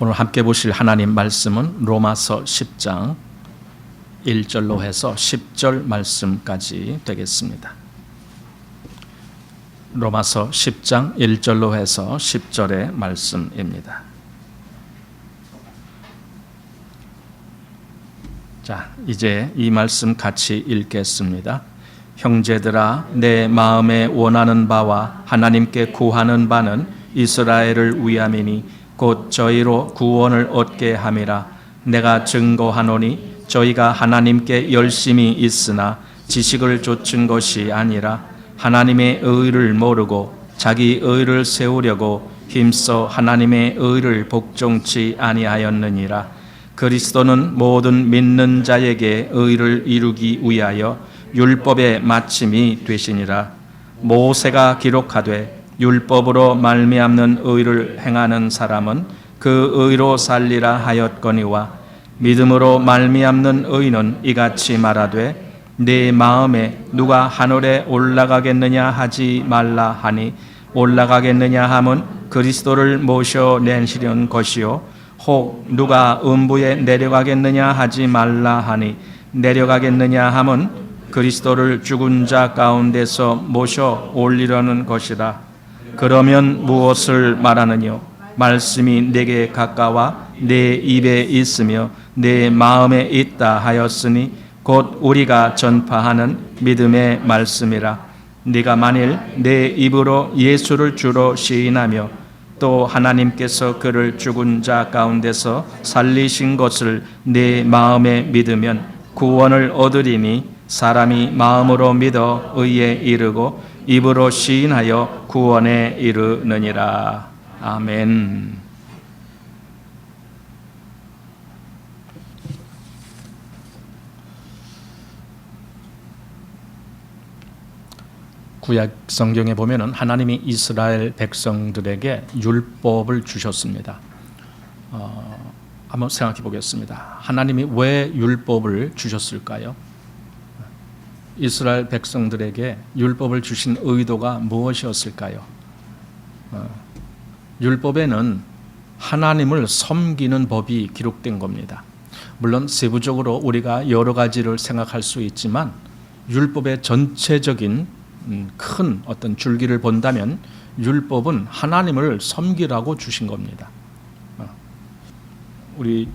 오늘 함께 보실 하나님 말씀은 로마서 10장 1절로 해서 10절 말씀까지 되겠습니다. 로마서 10장 1절로 해서 10절의 말씀입니다. 자, 이제 이 말씀 같이 읽겠습니다. 형제들아, 내 마음에 원하는 바와 하나님께 구하는 바는 이스라엘을 위함이니 곧 저희로 구원을 얻게 함이라. 내가 증거하노니 저희가 하나님께 열심히 있으나 지식을 좇은 것이 아니라 하나님의 의를 모르고 자기 의를 세우려고 힘써 하나님의 의를 복종치 아니하였느니라. 그리스도는 모든 믿는 자에게 의를 이루기 위하여 율법의 마침이 되시니라. 모세가 기록하되 율법으로 말미암는 의를 행하는 사람은 그 의로 살리라 하였거니와 믿음으로 말미암는 의는 이같이 말하되 내 마음에 누가 하늘에 올라가겠느냐 하지 말라 하니 올라가겠느냐 함은 그리스도를 모셔내시려는 것이요 혹 누가 음부에 내려가겠느냐 하지 말라 하니 내려가겠느냐 함은 그리스도를 죽은 자 가운데서 모셔 올리려는 것이라. 그러면 무엇을 말하느뇨? 말씀이 내게 가까워 내 입에 있으며 내 마음에 있다 하였으니 곧 우리가 전파하는 믿음의 말씀이라. 네가 만일 내 입으로 예수를 주로 시인하며 또 하나님께서 그를 죽은 자 가운데서 살리신 것을 내 마음에 믿으면 구원을 얻으리니 사람이 마음으로 믿어 의에 이르고 입으로 시인하여 구원에 이르느니라. 아멘. 구약 성경에 보면은 하나님이 이스라엘 백성들에게 율법을 주셨습니다. 한번 생각해 보겠습니다. 하나님이 왜 율법을 주셨을까요? 이스라엘 백성들에게 율법을 주신 의도가 무엇이었을까요? 율법에는 하나님을 섬기는 법이 기록된 겁니다. 물론 세부적으로 우리가 여러 가지를 생각할 수 있지만 율법의 전체적인 큰 어떤 줄기를 본다면 율법은 하나님을 섬기라고 주신 겁니다. 우리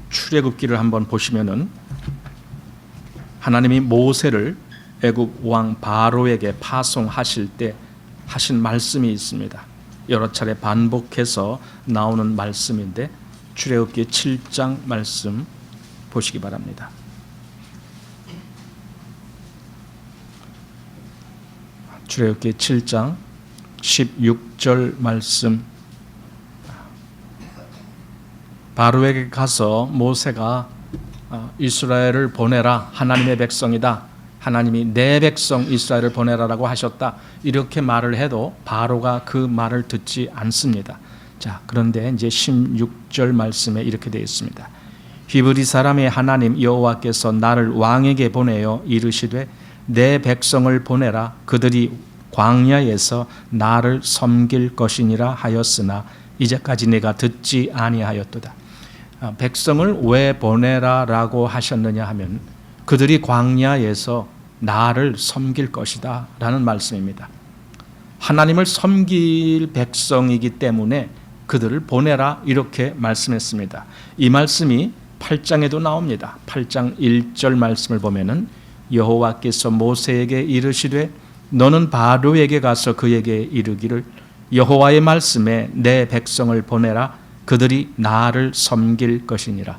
출애굽기를 한번 보시면은 하나님이 모세를 애굽 왕 바로에게 파송하실 때 하신 말씀이 있습니다. 여러 차례 반복해서 나오는 말씀인데 출애굽기 7장 말씀 보시기 바랍니다. 출애굽기 7장 16절 말씀. 바로에게 가서 모세가 이스라엘을 보내라. 하나님의 백성이다. 하나님이 내 백성 이스라엘을 보내라라고 하셨다. 이렇게 말을 해도 바로가 그 말을 듣지 않습니다. 자, 그런데 이제 16절 말씀에 이렇게 되어 있습니다. 히브리 사람의 하나님 여호와께서 나를 왕에게 보내어 이르시되 내 백성을 보내라. 그들이 광야에서 나를 섬길 것이니라 하였으나 이제까지 내가 듣지 아니하였도다. 백성을 왜 보내라라고 하셨느냐 하면 그들이 광야에서 나를 섬길 것이다 라는 말씀입니다. 하나님을 섬길 백성이기 때문에 그들을 보내라 이렇게 말씀했습니다. 이 말씀이 8장에도 나옵니다. 8장 1절 말씀을 보면은 여호와께서 모세에게 이르시되 너는 바로에게 가서 그에게 이르기를 여호와의 말씀에 내 백성을 보내라. 그들이 나를 섬길 것이니라.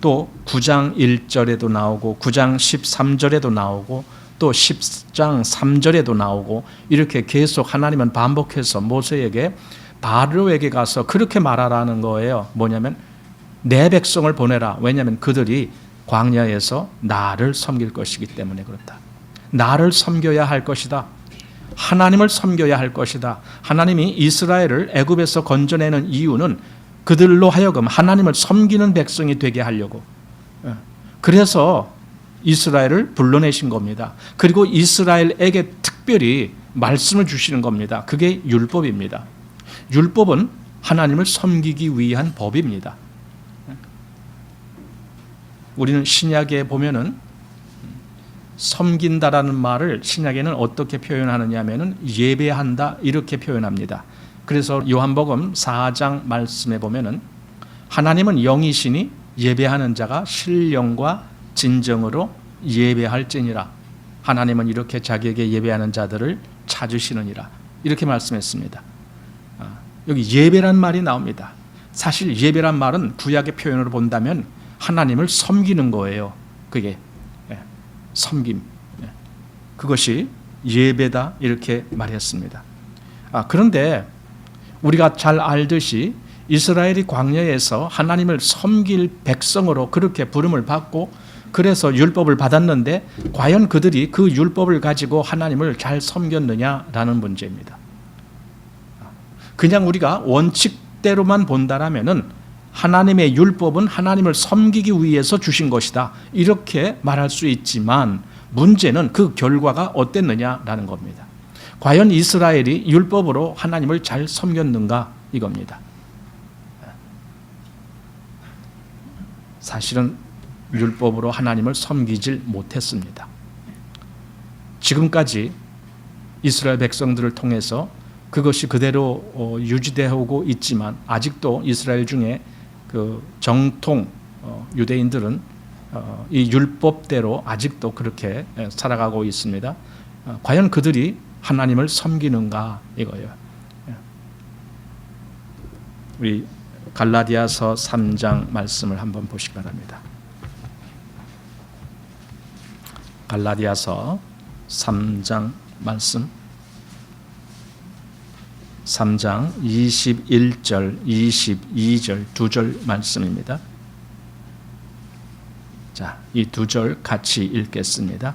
또 9장 1절에도 나오고 9장 13절에도 나오고 또 10장 3절에도 나오고 이렇게 계속 하나님은 반복해서 모세에게 바로에게 가서 그렇게 말하라는 거예요. 뭐냐면 내 백성을 보내라. 왜냐하면 그들이 광야에서 나를 섬길 것이기 때문에 그렇다. 나를 섬겨야 할 것이다. 하나님을 섬겨야 할 것이다. 하나님이 이스라엘을 애굽에서 건져내는 이유는 그들로 하여금 하나님을 섬기는 백성이 되게 하려고. 그래서 이스라엘을 불러내신 겁니다. 그리고 이스라엘에게 특별히 말씀을 주시는 겁니다. 그게 율법입니다. 율법은 하나님을 섬기기 위한 법입니다. 우리는 신약에 보면은 섬긴다라는 말을 신약에는 어떻게 표현하느냐 하면은 예배한다 이렇게 표현합니다. 그래서 요한복음 4장 말씀에 보면은 하나님은 영이시니 예배하는 자가 신령과 진정으로 예배할지니라. 하나님은 이렇게 자기에게 예배하는 자들을 찾으시느니라. 이렇게 말씀했습니다. 여기 예배란 말이 나옵니다. 사실 예배란 말은 구약의 표현으로 본다면 하나님을 섬기는 거예요. 그게 섬김. 그것이 예배다 이렇게 말했습니다. 그런데 우리가 잘 알듯이 이스라엘이 광야에서 하나님을 섬길 백성으로 그렇게 부름을 받고 그래서 율법을 받았는데 과연 그들이 그 율법을 가지고 하나님을 잘 섬겼느냐라는 문제입니다. 그냥 우리가 원칙대로만 본다라면은 하나님의 율법은 하나님을 섬기기 위해서 주신 것이다 이렇게 말할 수 있지만 문제는 그 결과가 어땠느냐라는 겁니다. 과연 이스라엘이 율법으로 하나님을 잘 섬겼는가 이겁니다. 사실은 율법으로 하나님을 섬기질 못했습니다. 지금까지 이스라엘 백성들을 통해서 그것이 그대로 유지되고 있지만 아직도 이스라엘 중에 그 정통 유대인들은 이 율법대로 아직도 그렇게 살아가고 있습니다. 과연 그들이 하나님을 섬기는가 이거예요. 우리 갈라디아서 3장 말씀을 한번 보시기 바랍니다. 갈라디아서 3장 말씀 3장 21절, 22절 두 절 말씀입니다. 자, 이 두 절 같이 읽겠습니다.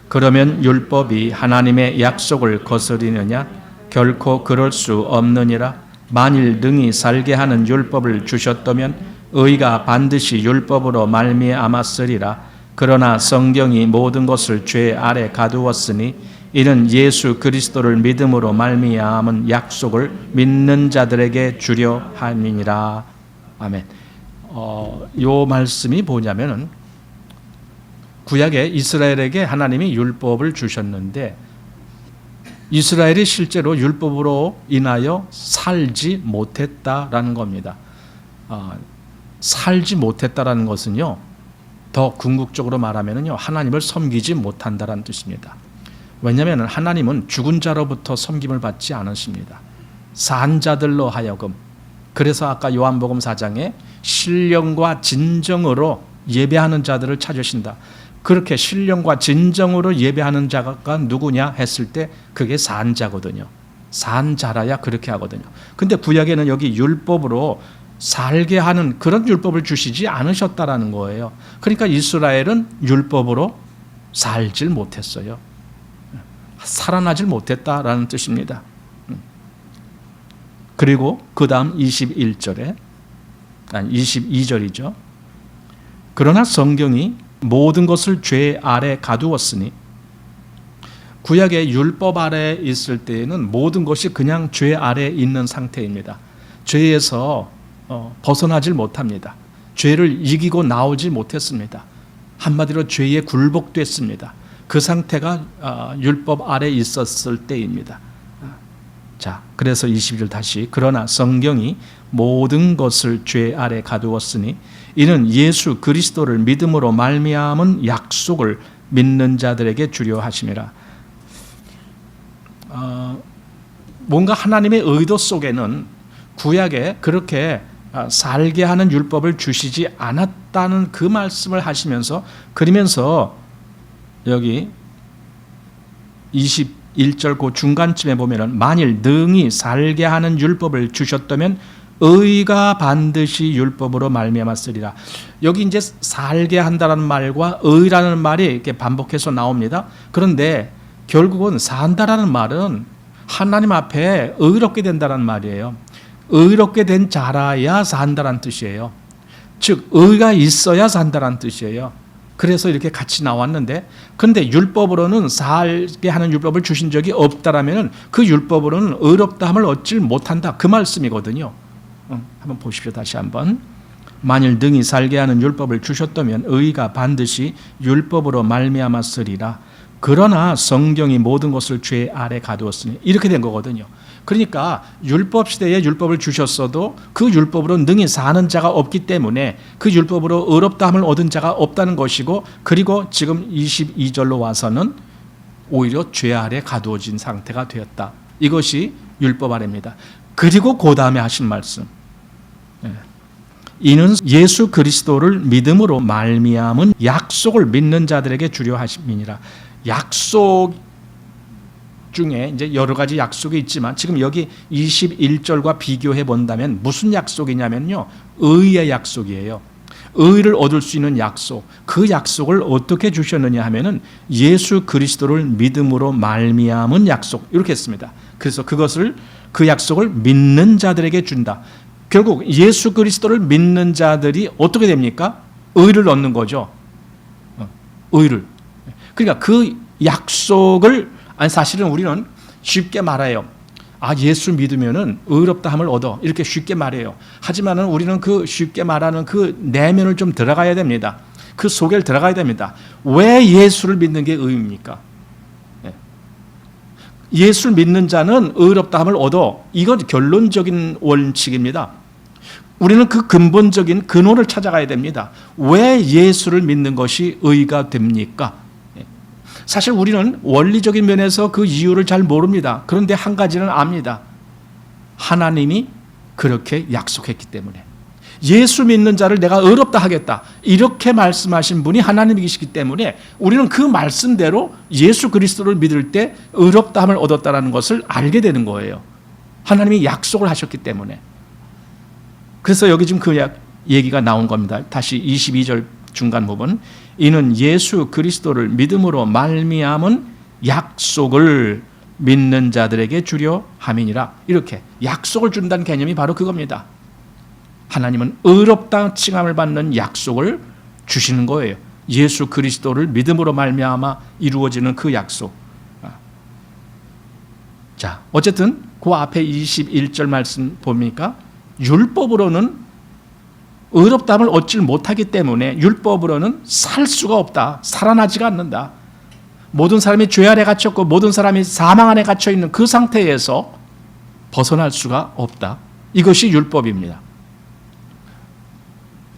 그러면 율법이 하나님의 약속을 거스리느냐? 결코 그럴 수 없느니라. 만일 능히 살게 하는 율법을 주셨다면 의가 반드시 율법으로 말미암았으리라. 그러나 성경이 모든 것을 죄 아래 가두었으니 이는 예수 그리스도를 믿음으로 말미암은 약속을 믿는 자들에게 주려 함이니라. 아멘. 요 말씀이 뭐냐면은 구약에 이스라엘에게 하나님이 율법을 주셨는데 이스라엘이 실제로 율법으로 인하여 살지 못했다라는 겁니다. 살지 못했다라는 것은요, 더 궁극적으로 말하면요, 하나님을 섬기지 못한다라는 뜻입니다. 왜냐하면 하나님은 죽은 자로부터 섬김을 받지 않으십니다. 산 자들로 하여금. 그래서 아까 요한복음 4장에 신령과 진정으로 예배하는 자들을 찾으신다. 그렇게 신령과 진정으로 예배하는 자가 누구냐 했을 때 그게 산 자거든요. 산 자라야 그렇게 하거든요. 근데 구약에는 여기 율법으로 살게 하는 그런 율법을 주시지 않으셨다라는 거예요. 그러니까 이스라엘은 율법으로 살질 못했어요. 살아나질 못했다라는 뜻입니다. 그리고 그 다음 21절에 22절이죠. 그러나 성경이 모든 것을 죄 아래 가두었으니 구약의 율법 아래 있을 때에는 모든 것이 그냥 죄 아래 있는 상태입니다. 죄에서 벗어나질 못합니다. 죄를 이기고 나오지 못했습니다. 한마디로 죄에 굴복됐습니다. 그 상태가 율법 아래 있었을 때입니다. 자, 그래서 22절 다시 그러나 성경이 모든 것을 죄 아래 가두었으니 이는 예수 그리스도를 믿음으로 말미암은 약속을 믿는 자들에게 주려 하심이라. 뭔가 하나님의 의도 속에는 구약에 그렇게 살게 하는 율법을 주시지 않았다는 그 말씀을 하시면서 그러면서 여기 21절 그 중간쯤에 보면은 만일 능히 살게 하는 율법을 주셨다면 의가 반드시 율법으로 말미암았으리라. 여기 이제 살게 한다는 말과 의라는 말이 이렇게 반복해서 나옵니다. 그런데 결국은 산다라는 말은 하나님 앞에 의롭게 된다는 말이에요. 의롭게 된 자라야 산다라는 뜻이에요. 즉 의가 있어야 산다라는 뜻이에요. 그래서 이렇게 같이 나왔는데, 그런데 율법으로는 살게 하는 율법을 주신 적이 없다라면 그 율법으로는 의롭다함을 얻질 못한다, 그 말씀이거든요. 한번 보십시오. 다시 한번. 만일 능히 살게 하는 율법을 주셨다면 의가 반드시 율법으로 말미암아 쓰리라. 그러나 성경이 모든 것을 죄 아래 가두었으니, 이렇게 된 거거든요. 그러니까 율법 시대에 율법을 주셨어도 그 율법으로 능히 사는 자가 없기 때문에 그 율법으로 의롭다함을 얻은 자가 없다는 것이고, 그리고 지금 22절로 와서는 오히려 죄 아래 가두어진 상태가 되었다. 이것이 율법 아래입니다. 그리고 그 다음에 하신 말씀, 이는 예수 그리스도를 믿음으로 말미암은 약속을 믿는 자들에게 주려 하심이니라. 약속 중에 이제 여러 가지 약속이 있지만 지금 여기 21절과 비교해 본다면 무슨 약속이냐면요, 의의 약속이에요. 의를 얻을 수 있는 약속. 그 약속을 어떻게 주셨느냐 하면은 예수 그리스도를 믿음으로 말미암은 약속, 이렇게 했습니다. 그래서 그 약속을 믿는 자들에게 준다. 결국 예수 그리스도를 믿는 자들이 어떻게 됩니까? 의를 얻는 거죠. 의를. 그러니까 그 약속을, 아니 사실은 우리는 쉽게 말해요. 예수 믿으면은 의롭다함을 얻어, 이렇게 쉽게 말해요. 하지만은 우리는 그 쉽게 말하는 그 내면을 좀 들어가야 됩니다. 그 속에 들어가야 됩니다. 왜 예수를 믿는 게 의입니까? 예수를 믿는 자는 의롭다함을 얻어. 이건 결론적인 원칙입니다. 우리는 그 근본적인 근원을 찾아가야 됩니다. 왜 예수를 믿는 것이 의가 됩니까? 사실 우리는 원리적인 면에서 그 이유를 잘 모릅니다. 그런데 한 가지는 압니다. 하나님이 그렇게 약속했기 때문에. 예수 믿는 자를 내가 의롭다 하겠다, 이렇게 말씀하신 분이 하나님이시기 때문에 우리는 그 말씀대로 예수 그리스도를 믿을 때 의롭다함을 얻었다는 것을 알게 되는 거예요. 하나님이 약속을 하셨기 때문에. 그래서 여기 지금 그 얘기가 나온 겁니다. 다시 22절 중간 부분. 이는 예수 그리스도를 믿음으로 말미암은 약속을 믿는 자들에게 주려 함이니라. 이렇게 약속을 준다는 개념이 바로 그겁니다. 하나님은 의롭다 칭함을 받는 약속을 주시는 거예요. 예수 그리스도를 믿음으로 말미암아 이루어지는 그 약속. 자, 어쨌든 그 앞에 21절 말씀 봅니까? 율법으로는 의롭다함을 얻질 못하기 때문에 율법으로는 살 수가 없다. 살아나지가 않는다. 모든 사람이 죄 아래 갇혔고 모든 사람이 사망 안에 갇혀 있는 그 상태에서 벗어날 수가 없다. 이것이 율법입니다.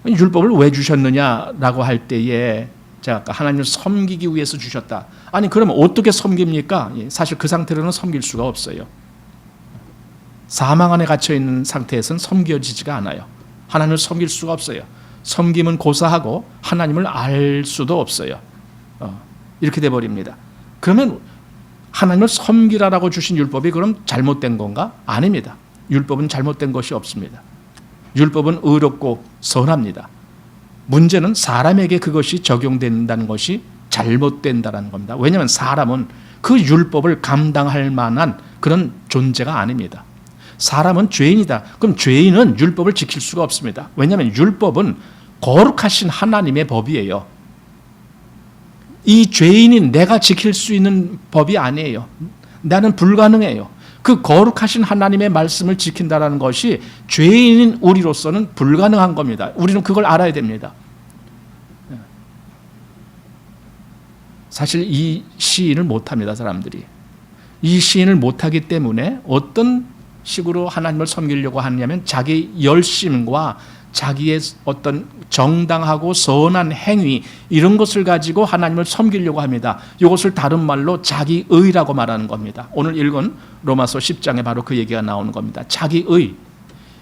율법을 왜 주셨느냐라고 할 때에 제가 아까 하나님을 섬기기 위해서 주셨다. 아니 그러면 어떻게 섬깁니까? 사실 그 상태로는 섬길 수가 없어요. 사망 안에 갇혀 있는 상태에서는 섬겨지지가 않아요. 하나님을 섬길 수가 없어요. 섬김은 고사하고 하나님을 알 수도 없어요. 이렇게 돼버립니다. 그러면 하나님을 섬기라라고 주신 율법이 그럼 잘못된 건가? 아닙니다. 율법은 잘못된 것이 없습니다. 율법은 의롭고 선합니다. 문제는 사람에게 그것이 적용된다는 것이 잘못된다는 겁니다. 왜냐하면 사람은 그 율법을 감당할 만한 그런 존재가 아닙니다. 사람은 죄인이다. 그럼 죄인은 율법을 지킬 수가 없습니다. 왜냐하면 율법은 거룩하신 하나님의 법이에요. 이 죄인인 내가 지킬 수 있는 법이 아니에요. 나는 불가능해요. 그 거룩하신 하나님의 말씀을 지킨다는 것이 죄인인 우리로서는 불가능한 겁니다. 우리는 그걸 알아야 됩니다. 사실 이 시인을 못합니다. 사람들이. 이 시인을 못하기 때문에 어떤 식으로 하나님을 섬기려고 하냐면 자기 열심과 자기의 어떤 정당하고 선한 행위, 이런 것을 가지고 하나님을 섬기려고 합니다. 이것을 다른 말로 자기의라고 말하는 겁니다. 오늘 읽은 로마서 10장에 바로 그 얘기가 나오는 겁니다. 자기의.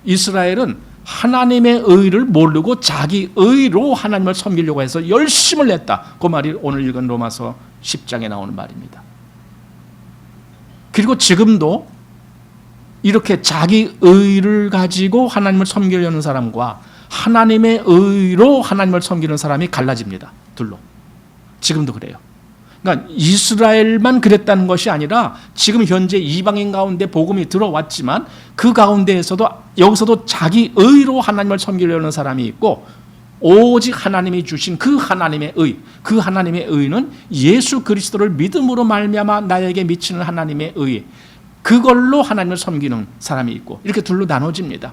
이스라엘은 하나님의 의를 모르고 자기의로 하나님을 섬기려고 해서 열심을 냈다. 그 말이 오늘 읽은 로마서 10장에 나오는 말입니다. 그리고 지금도 이렇게 자기 의를 가지고 하나님을 섬기려는 사람과 하나님의 의로 하나님을 섬기는 사람이 갈라집니다. 둘로. 지금도 그래요. 그러니까 이스라엘만 그랬다는 것이 아니라 지금 현재 이방인 가운데 복음이 들어왔지만 그 가운데에서도 여기서도 자기 의로 하나님을 섬기려는 사람이 있고 오직 하나님이 주신 그 하나님의 의, 그 하나님의 의는 예수 그리스도를 믿음으로 말미암아 나에게 미치는 하나님의 의, 그걸로 하나님을 섬기는 사람이 있고, 이렇게 둘로 나눠집니다.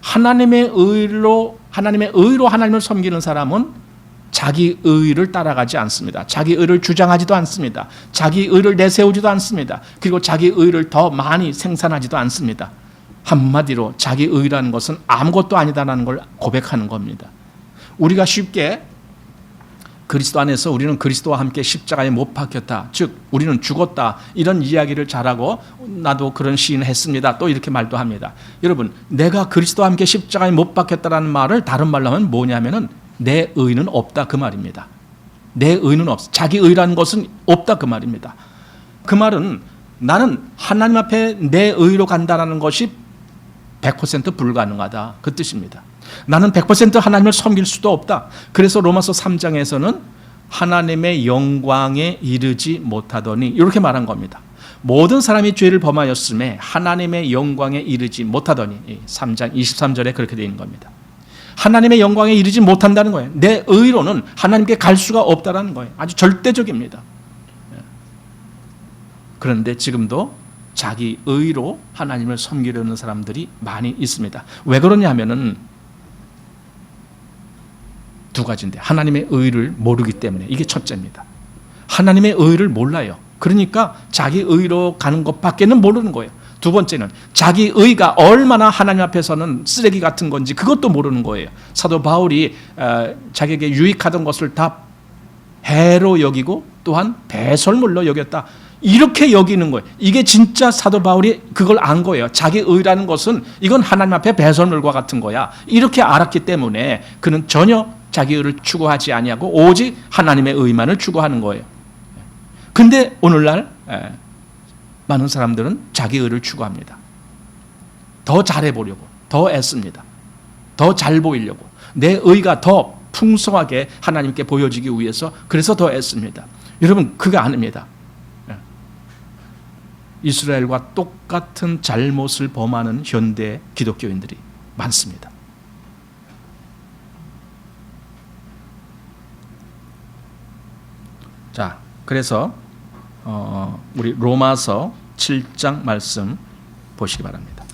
하나님의 의로 하나님을 섬기는 사람은 자기 의를 따라가지 않습니다. 자기 의를 주장하지도 않습니다. 자기 의를 내세우지도 않습니다. 그리고 자기 의를 더 많이 생산하지도 않습니다. 한마디로 자기 의라는 것은 아무것도 아니다라는 걸 고백하는 겁니다. 우리가 쉽게 그리스도 안에서 우리는 그리스도와 함께 십자가에 못 박혔다, 즉 우리는 죽었다, 이런 이야기를 잘하고 나도 그런 시인을 했습니다, 또 이렇게 말도 합니다. 여러분, 내가 그리스도와 함께 십자가에 못 박혔다라는 말을 다른 말로 하면 뭐냐면은 내 의는 없다, 그 말입니다. 내 의는 없어. 자기 의라는 것은 없다, 그 말입니다. 그 말은 나는 하나님 앞에 내 의로 간다는 것이 100% 불가능하다, 그 뜻입니다. 나는 100% 하나님을 섬길 수도 없다. 그래서 로마서 3장에서는 하나님의 영광에 이르지 못하더니 이렇게 말한 겁니다. 모든 사람이 죄를 범하였음에 하나님의 영광에 이르지 못하더니, 3장 23절에 그렇게 되어 있는 겁니다. 하나님의 영광에 이르지 못한다는 거예요. 내 의로는 하나님께 갈 수가 없다는 거예요. 아주 절대적입니다. 그런데 지금도 자기 의로 하나님을 섬기려는 사람들이 많이 있습니다. 왜 그러냐 하면은 두 가지인데, 하나님의 의를 모르기 때문에, 이게 첫째입니다. 하나님의 의를 몰라요. 그러니까 자기 의로 가는 것밖에는 모르는 거예요. 두 번째는 자기 의가 얼마나 하나님 앞에서는 쓰레기 같은 건지 그것도 모르는 거예요. 사도 바울이 자기에게 유익하던 것을 다 해로 여기고 또한 배설물로 여겼다, 이렇게 여기는 거예요. 이게 진짜 사도 바울이 그걸 안 거예요. 자기 의라는 것은 이건 하나님 앞에 배설물과 같은 거야, 이렇게 알았기 때문에 그는 전혀 자기 의를 추구하지 아니하고 오직 하나님의 의만을 추구하는 거예요. 근데 오늘날 많은 사람들은 자기 의를 추구합니다. 더 잘해보려고, 더 애씁니다. 더 잘 보이려고, 내 의가 더 풍성하게 하나님께 보여지기 위해서, 그래서 더 애씁니다. 여러분, 그거 아닙니다. 이스라엘과 똑같은 잘못을 범하는 현대 기독교인들이 많습니다. 자, 그래서 우리 로마서 7장 말씀 보시기 바랍니다.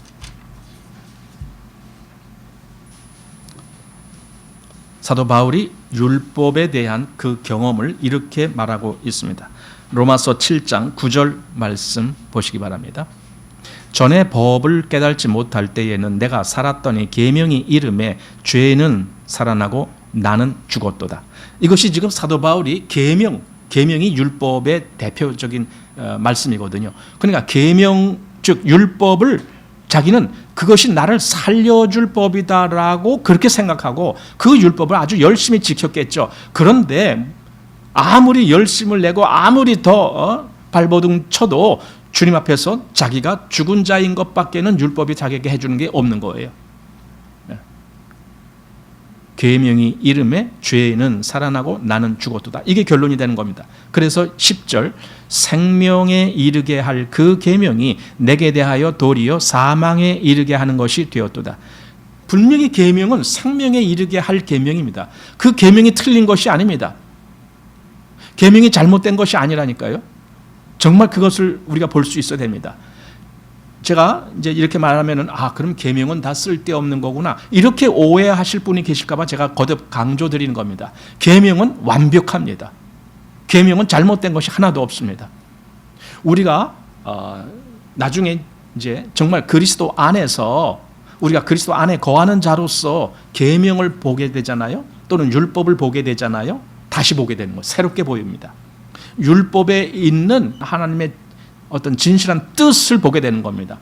사도 바울이 율법에 대한 그 경험을 이렇게 말하고 있습니다. 로마서 7장 9절 말씀 보시기 바랍니다. 전에 법을 깨달지 못할 때에는 내가 살았더니 계명이 이름에 죄는 살아나고 나는 죽었도다. 이것이 지금 사도 바울이 계명이 율법의 대표적인 말씀이거든요. 그러니까 계명, 즉 율법을 자기는 그것이 나를 살려줄 법이다라고 그렇게 생각하고 그 율법을 아주 열심히 지켰겠죠. 그런데 아무리 열심을 내고 아무리 더 발버둥 쳐도 주님 앞에서 자기가 죽은 자인 것밖에는 율법이 자기에게 해주는 게 없는 거예요. 계명이 이름에 죄는 살아나고 나는 죽었도다, 이게 결론이 되는 겁니다. 그래서 10절, 생명에 이르게 할 그 계명이 내게 대하여 도리어 사망에 이르게 하는 것이 되었도다. 분명히 계명은 생명에 이르게 할 계명입니다. 그 계명이 틀린 것이 아닙니다. 계명이 잘못된 것이 아니라니까요. 정말 그것을 우리가 볼 수 있어야 됩니다. 제가 이제 이렇게 말하면은 그럼 계명은 다 쓸데없는 거구나, 이렇게 오해하실 분이 계실까 봐 제가 거듭 강조드리는 겁니다. 계명은 완벽합니다. 계명은 잘못된 것이 하나도 없습니다. 우리가 나중에 이제 정말 그리스도 안에서 우리가 그리스도 안에 거하는 자로서 계명을 보게 되잖아요. 또는 율법을 보게 되잖아요. 다시 보게 되는 거, 새롭게 보입니다. 율법에 있는 하나님의 어떤 진실한 뜻을 보게 되는 겁니다.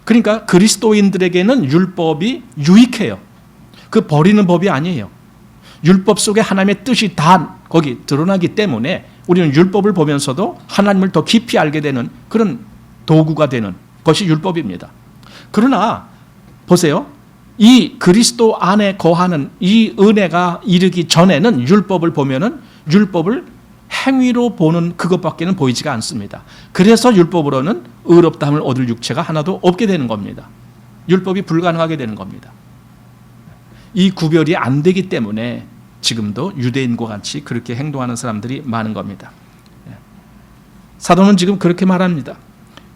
그러니까 그리스도인들에게는 율법이 유익해요. 그 버리는 법이 아니에요. 율법 속에 하나님의 뜻이 다 거기 드러나기 때문에 우리는 율법을 보면서도 하나님을 더 깊이 알게 되는 그런 도구가 되는 것이 율법입니다. 그러나 보세요. 이 그리스도 안에 거하는 이 은혜가 이르기 전에는 율법을 보면은 율법을 행위로 보는 그것밖에는 보이지가 않습니다. 그래서 율법으로는 의롭다함을 얻을 육체가 하나도 없게 되는 겁니다. 율법이 불가능하게 되는 겁니다. 이 구별이 안 되기 때문에 지금도 유대인과 같이 그렇게 행동하는 사람들이 많은 겁니다. 사도는 지금 그렇게 말합니다.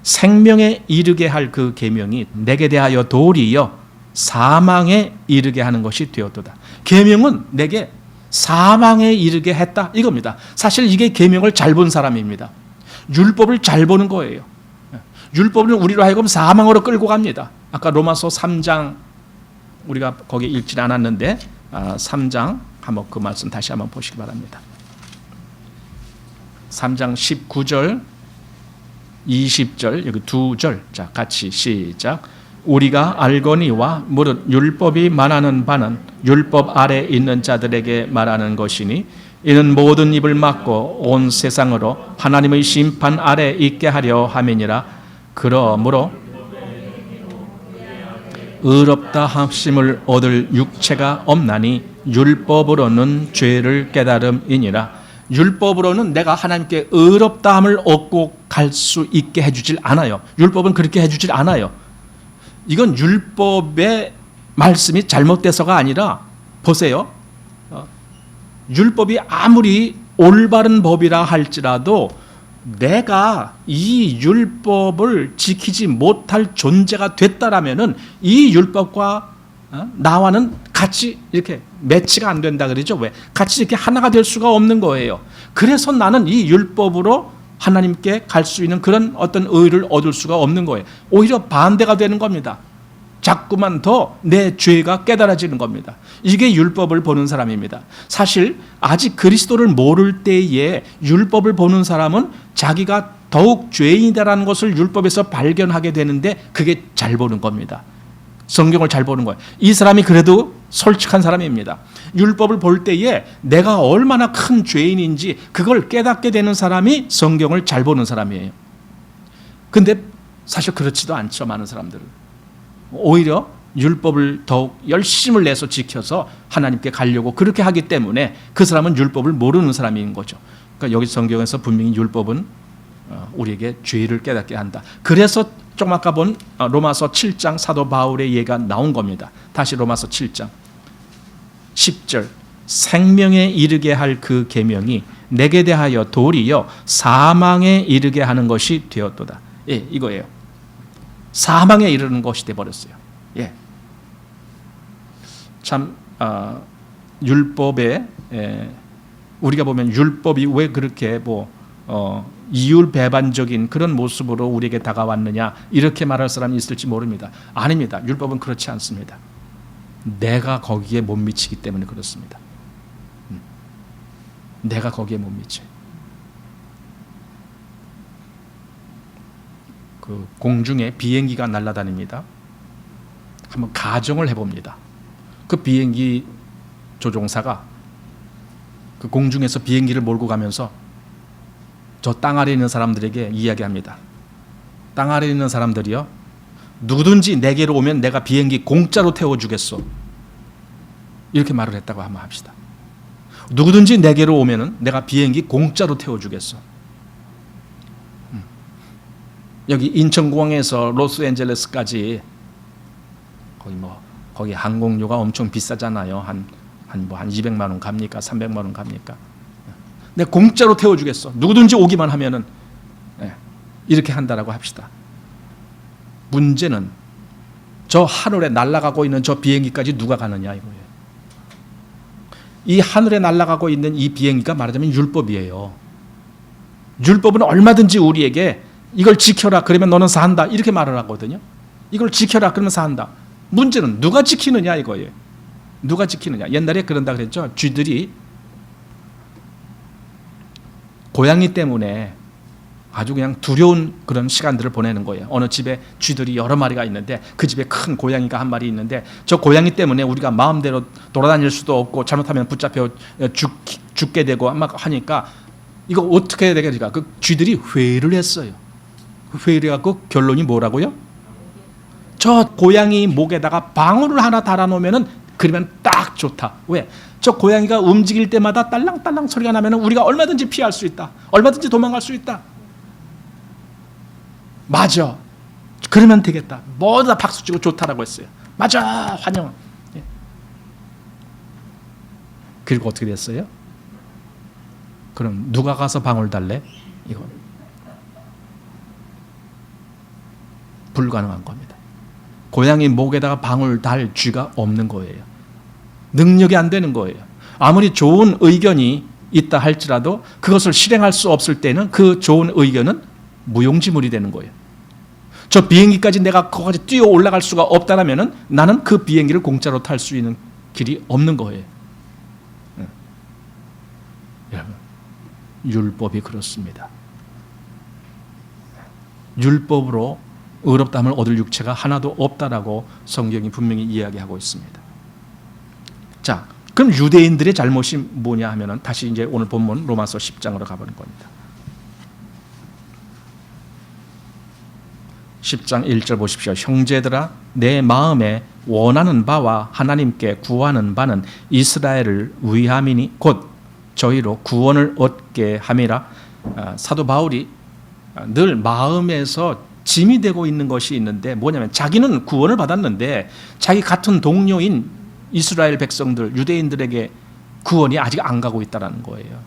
생명에 이르게 할 그 계명이 내게 대하여 도리여 사망에 이르게 하는 것이 되었도다. 계명은 내게 사망에 이르게 했다 이겁니다. 사실 이게 계명을 잘 본 사람입니다. 율법을 잘 보는 거예요. 율법은 우리로 하여금 사망으로 끌고 갑니다. 아까 로마서 3장 우리가 거기 읽지 않았는데 3장 한번 그 말씀 다시 한번 보시기 바랍니다. 3장 19절 20절 여기 두 절 자 같이 시작. 우리가 알거니와 무릇 율법이 말하는 바는 율법 아래 있는 자들에게 말하는 것이니 이는 모든 입을 막고 온 세상으로 하나님의 심판 아래 있게 하려 함이니라. 그러므로 의롭다 하심을 얻을 육체가 없나니 율법으로는 죄를 깨달음이니라. 율법으로는 내가 하나님께 의롭다함을 얻고 갈 수 있게 해주질 않아요. 율법은 그렇게 해주질 않아요. 이건 율법의 말씀이 잘못돼서가 아니라 보세요. 율법이 아무리 올바른 법이라 할지라도 내가 이 율법을 지키지 못할 존재가 됐다라면은 이 율법과 나와는 같이 이렇게 매치가 안 된다 그러죠. 왜? 같이 이렇게 하나가 될 수가 없는 거예요. 그래서 나는 이 율법으로 하나님께 갈 수 있는 그런 어떤 의를 얻을 수가 없는 거예요. 오히려 반대가 되는 겁니다. 자꾸만 더 내 죄가 깨달아지는 겁니다. 이게 율법을 보는 사람입니다. 사실 아직 그리스도를 모를 때에 율법을 보는 사람은 자기가 더욱 죄인이다라는 것을 율법에서 발견하게 되는데 그게 잘 보는 겁니다. 성경을 잘 보는 거예요. 이 사람이 그래도 솔직한 사람입니다. 율법을 볼 때에 내가 얼마나 큰 죄인인지 그걸 깨닫게 되는 사람이 성경을 잘 보는 사람이에요. 근데 사실 그렇지도 않죠. 많은 사람들은. 오히려 율법을 더욱 열심을 내서 지켜서 하나님께 가려고 그렇게 하기 때문에 그 사람은 율법을 모르는 사람인 거죠. 그러니까 여기 성경에서 분명히 율법은 우리에게 죄를 깨닫게 한다. 그래서 좀 아까 본 로마서 7장 사도 바울의 예가 나온 겁니다. 다시 로마서 7장 10절 생명에 이르게 할 그 계명이 내게 대하여 도리여 사망에 이르게 하는 것이 되었도다. 예, 이거예요. 사망에 이르는 것이 되어버렸어요. 예. 참 율법에 우리가 보면 율법이 왜 그렇게 이율배반적인 그런 모습으로 우리에게 다가왔느냐 이렇게 말할 사람이 있을지 모릅니다. 아닙니다. 율법은 그렇지 않습니다. 내가 거기에 못 미치기 때문에 그렇습니다. 내가 거기에 못 미쳐요. 그 공중에 비행기가 날아다닙니다. 한번 가정을 해봅니다. 그 비행기 조종사가 그 공중에서 비행기를 몰고 가면서 저 땅 아래에 있는 사람들에게 이야기합니다. 땅 아래에 있는 사람들이요, 누구든지 내게로 오면 내가 비행기 공짜로 태워주겠소. 이렇게 말을 했다고 한번 합시다. 누구든지 내게로 오면은 내가 비행기 공짜로 태워주겠소. 여기 인천공항에서 로스앤젤레스까지 거기 항공료가 엄청 비싸잖아요. 한 200만 원 갑니까? 300만 원 갑니까? 내가 공짜로 태워주겠어. 누구든지 오기만 하면은 이렇게 한다라고 합시다. 문제는 저 하늘에 날아가고 있는 저 비행기까지 누가 가느냐 이거예요. 이 하늘에 날아가고 있는 이 비행기가 말하자면 율법이에요. 율법은 얼마든지 우리에게 이걸 지켜라 그러면 너는 산다 이렇게 말을 하거든요. 이걸 지켜라 그러면 산다. 문제는 누가 지키느냐 이거예요. 누가 지키느냐. 옛날에 그런다 그랬죠. 쥐들이 고양이 때문에 아주 그냥 두려운 그런 시간들을 보내는 거예요. 어느 집에 쥐들이 여러 마리가 있는데 그 집에 큰 고양이가 한 마리 있는데 저 고양이 때문에 우리가 마음대로 돌아다닐 수도 없고 잘못하면 붙잡혀 죽게 되고 막 하니까 이거 어떻게 해야 되겠습니까? 그 쥐들이 회의를 했어요. 회의해갖고 결론이 뭐라고요? 저 고양이 목에다가 방울을 하나 달아놓으면은 그러면 딱 좋다. 왜? 저 고양이가 움직일 때마다 딸랑딸랑 소리가 나면은 우리가 얼마든지 피할 수 있다. 얼마든지 도망갈 수 있다. 맞아. 그러면 되겠다. 모두 다 박수 치고 좋다라고 했어요. 맞아. 환영. 그리고 어떻게 됐어요? 그럼 누가 가서 방울 달래? 이건 불가능한 겁니다. 고양이 목에다가 방울 달 쥐가 없는 거예요. 능력이 안 되는 거예요. 아무리 좋은 의견이 있다 할지라도 그것을 실행할 수 없을 때는 그 좋은 의견은 무용지물이 되는 거예요. 저 비행기까지 내가 거기까지 뛰어 올라갈 수가 없다라면은 나는 그 비행기를 공짜로 탈 수 있는 길이 없는 거예요. 여러분, 율법이 그렇습니다. 율법으로 의롭다함을 얻을 육체가 하나도 없다라고 성경이 분명히 이야기하고 있습니다. 자, 그럼 유대인들의 잘못이 뭐냐 하면은 다시 이제 오늘 본문 로마서 10장으로 가보는 겁니다. 10장 1절 보십시오. 형제들아, 내 마음에 원하는 바와 하나님께 구하는 바는 이스라엘을 위함이니 곧 저희로 구원을 얻게 함이라. 사도 바울이 늘 마음에서 짐이 되고 있는 것이 있는데 뭐냐면 자기는 구원을 받았는데 자기 같은 동료인 이스라엘 백성들, 유대인들에게 구원이 아직 안 가고 있다는 거예요.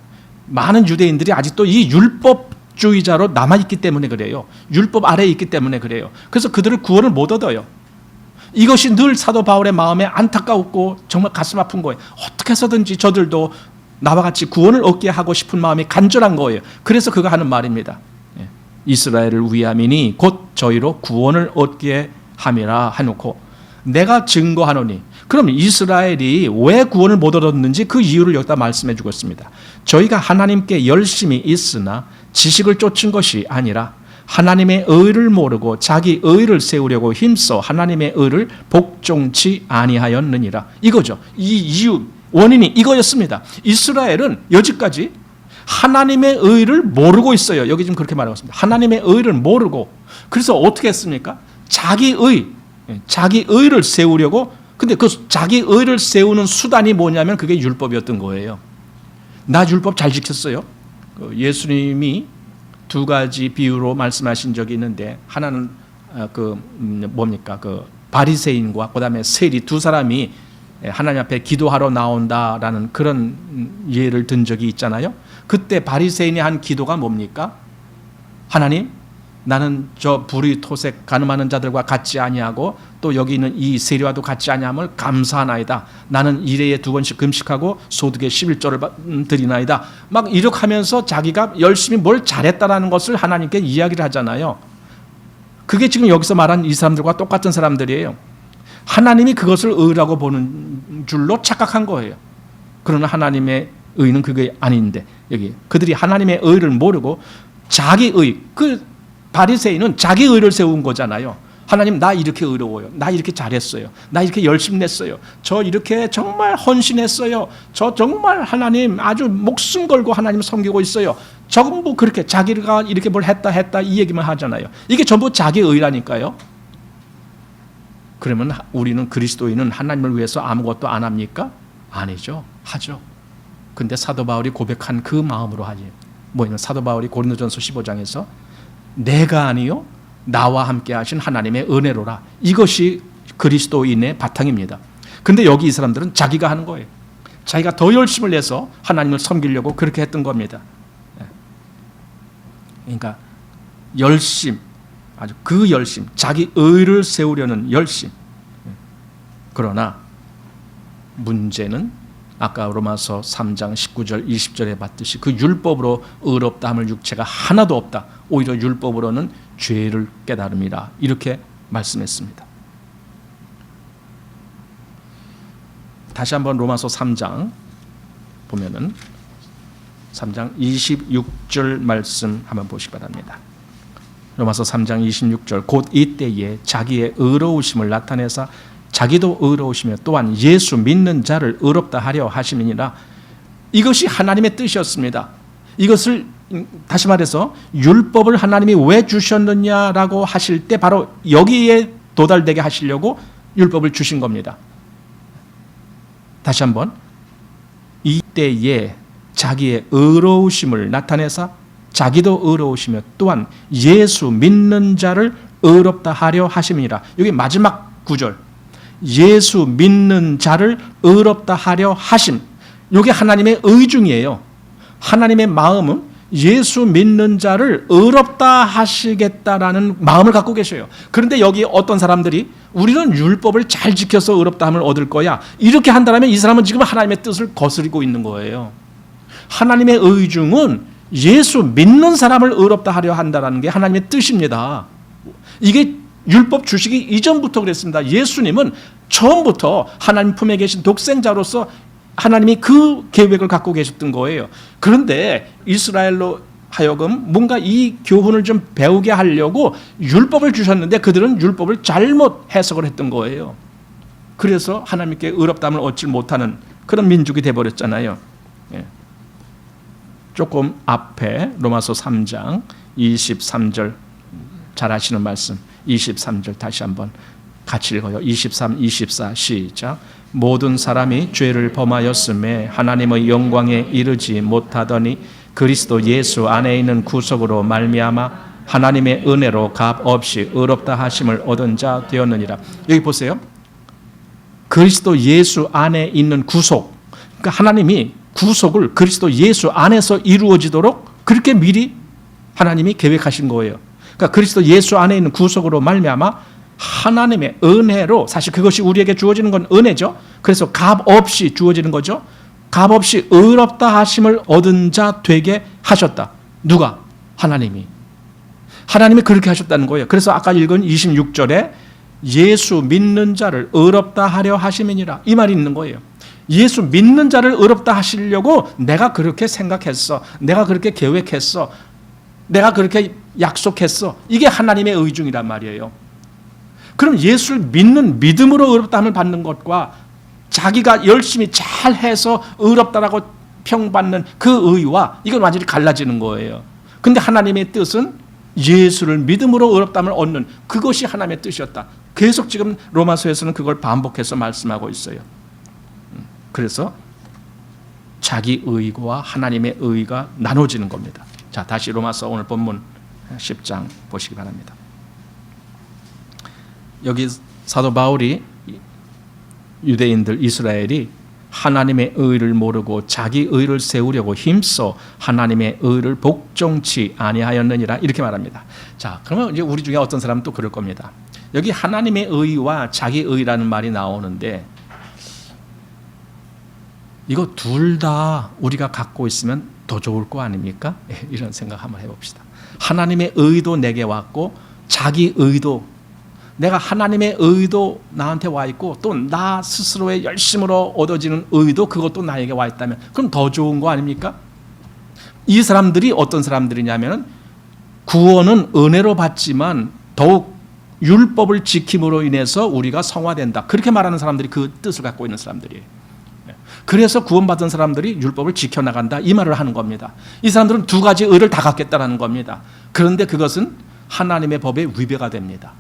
많은 유대인들이 아직도 이 율법주의자로 남아있기 때문에 그래요. 율법 아래에 있기 때문에 그래요. 그래서 그들을 구원을 못 얻어요. 이것이 늘 사도 바울의 마음에 안타깝고 정말 가슴 아픈 거예요. 어떻게 해서든지 저들도 나와 같이 구원을 얻게 하고 싶은 마음이 간절한 거예요. 그래서 그가 하는 말입니다. 이스라엘을 위함이니 곧 저희로 구원을 얻게 함이라 해놓고 내가 증거하노니, 그럼 이스라엘이 왜 구원을 못 얻었는지 그 이유를 여기다 말씀해 주고 있습니다. 저희가 하나님께 열심히 있으나 지식을 쫓은 것이 아니라 하나님의 의를 모르고 자기 의를 세우려고 힘써 하나님의 의를 복종치 아니하였느니라. 이거죠. 이 이유, 원인이 이거였습니다. 이스라엘은 여지까지 하나님의 의를 모르고 있어요. 여기 지금 그렇게 말하고 있습니다. 하나님의 의를 모르고, 그래서 어떻게 했습니까? 자기 의를 세우려고. 근데 그 자기 의를 세우는 수단이 뭐냐면 그게 율법이었던 거예요. 나 율법 잘 지켰어요. 예수님이 두 가지 비유로 말씀하신 적이 있는데, 하나는 바리새인과 그다음에 세리 두 사람이 하나님 앞에 기도하러 나온다라는 그런 예를 든 적이 있잖아요. 그때 바리새인이 한 기도가 뭡니까? 하나님, 나는 저 불의 토색 가늠하는 자들과 같지 아니하고 또 여기 있는 이 세리와도 같지 아니함을 감사하나이다. 나는 일회에 2번씩 금식하고 소득의 11조를 드리나이다. 막 이렇게 하면서 자기가 열심히 뭘 잘했다라는 것을 하나님께 이야기를 하잖아요. 그게 지금 여기서 말한 이 사람들과 똑같은 사람들이에요. 하나님이 그것을 의라고 보는 줄로 착각한 거예요. 그러나 하나님의 의는 그게 아닌데, 여기 그들이 하나님의 의를 모르고 자기 의, 그 바리새인은 자기 의를 세운 거잖아요. 하나님, 나 이렇게 의로워요. 나 이렇게 잘했어요. 나 이렇게 열심히 냈어요. 저 이렇게 정말 헌신했어요. 저 정말 하나님 아주 목숨 걸고 하나님 섬기고 있어요. 전부 그렇게 자기가 이렇게 뭘 했다 이 얘기만 하잖아요. 이게 전부 자기 의라니까요. 그러면 우리는 그리스도인은 하나님을 위해서 아무것도 안 합니까? 아니죠. 하죠. 근데 사도 바울이 고백한 그 마음으로 하지. 뭐냐면 사도 바울이 고린도전서 15장에서 내가 아니요 나와 함께 하신 하나님의 은혜로라. 이것이 그리스도인의 바탕입니다. 근데 여기 이 사람들은 자기가 하는 거예요. 자기가 더 열심을 내서 하나님을 섬기려고 그렇게 했던 겁니다. 그러니까 열심, 아주 그 열심, 자기 의를 세우려는 열심. 그러나 문제는 아까 로마서 3장 19절 20절에 봤듯이 그 율법으로 의롭다 함을 육체가 하나도 없다. 오히려 율법으로는 죄를 깨달음이라. 이렇게 말씀했습니다. 다시 한번 로마서 3장 보면은 3장 26절 말씀 한번 보시기 바랍니다. 로마서 3장 26절 곧 이때에 자기의 의로우심을 나타내사 자기도 의로우시며 또한 예수 믿는 자를 의롭다 하려 하심이니라. 이것이 하나님의 뜻이었습니다. 이것을 다시 말해서 율법을 하나님이 왜 주셨느냐라고 하실 때 바로 여기에 도달되게 하시려고 율법을 주신 겁니다. 다시 한번, 이때에 자기의 의로우심을 나타내사 자기도 의로우시며 또한 예수 믿는 자를 의롭다 하려 하심이니라. 여기 마지막 구절, 예수 믿는 자를 의롭다 하려 하심. 이게 하나님의 의중이에요. 하나님의 마음은 예수 믿는 자를 의롭다 하시겠다라는 마음을 갖고 계셔요. 그런데 여기 어떤 사람들이 우리는 율법을 잘 지켜서 의롭다함을 얻을 거야, 이렇게 한다면 이 사람은 지금 하나님의 뜻을 거스르고 있는 거예요. 하나님의 의중은 예수 믿는 사람을 의롭다 하려 한다는 게 하나님의 뜻입니다. 이게 율법 주시기 이전부터 그랬습니다. 예수님은 처음부터 하나님 품에 계신 독생자로서 하나님이 그 계획을 갖고 계셨던 거예요. 그런데 이스라엘로 하여금 뭔가 이 교훈을 좀 배우게 하려고 율법을 주셨는데 그들은 율법을 잘못 해석을 했던 거예요. 그래서 하나님께 의롭다함을 얻지 못하는 그런 민족이 되어버렸잖아요. 예. 조금 앞에 로마서 3장 23절 잘 아시는 말씀, 23절 다시 한번 같이 읽어요. 23, 24 시작. 모든 사람이 죄를 범하였음에 하나님의 영광에 이르지 못하더니 그리스도 예수 안에 있는 구속으로 말미암아 하나님의 은혜로 값 없이 의롭다 하심을 얻은 자 되었느니라. 여기 보세요. 그리스도 예수 안에 있는 구속. 그러니까 하나님이 구속을 그리스도 예수 안에서 이루어지도록 그렇게 미리 하나님이 계획하신 거예요. 그러니까 그리스도 예수 안에 있는 구속으로 말미암아 하나님의 은혜로, 사실 그것이 우리에게 주어지는 건 은혜죠. 그래서 값 없이 주어지는 거죠. 값 없이 의롭다 하심을 얻은 자 되게 하셨다. 누가? 하나님이. 하나님이 그렇게 하셨다는 거예요. 그래서 아까 읽은 26절에 예수 믿는 자를 의롭다 하려 하심이니라, 이 말이 있는 거예요. 예수 믿는 자를 의롭다 하시려고 내가 그렇게 생각했어, 내가 그렇게 계획했어, 내가 그렇게 약속했어. 이게 하나님의 의중이란 말이에요. 그럼 예수를 믿는 믿음으로 의롭다함을 받는 것과 자기가 열심히 잘해서 의롭다라고 평받는 그 의와 이건 완전히 갈라지는 거예요. 근데 하나님의 뜻은 예수를 믿음으로 의롭다함을 얻는 그것이 하나님의 뜻이었다. 계속 지금 로마서에서는 그걸 반복해서 말씀하고 있어요. 그래서 자기 의와 하나님의 의가 나눠지는 겁니다. 자, 다시 로마서 오늘 본문 10장 보시기 바랍니다. 여기 사도 바울이 유대인들 이스라엘이 하나님의 의를 모르고 자기 의를 세우려고 힘써 하나님의 의를 복종치 아니하였느니라, 이렇게 말합니다. 자, 그러면 이제 우리 중에 어떤 사람은 또 그럴 겁니다. 여기 하나님의 의와 자기 의라는 말이 나오는데 이거 둘 다 우리가 갖고 있으면 더 좋을 거 아닙니까? 이런 생각 한번 해봅시다. 하나님의 의도 내게 왔고 자기 의도, 내가 하나님의 의도 나한테 와 있고 또 나 스스로의 열심으로 얻어지는 의도, 그것도 나에게 와 있다면 그럼 더 좋은 거 아닙니까? 이 사람들이 어떤 사람들이냐면 구원은 은혜로 받지만 더욱 율법을 지킴으로 인해서 우리가 성화된다, 그렇게 말하는 사람들이 그 뜻을 갖고 있는 사람들이에요. 그래서 구원받은 사람들이 율법을 지켜나간다, 이 말을 하는 겁니다. 이 사람들은 두 가지 의를 다 갖겠다는 겁니다. 그런데 그것은 하나님의 법에 위배가 됩니다.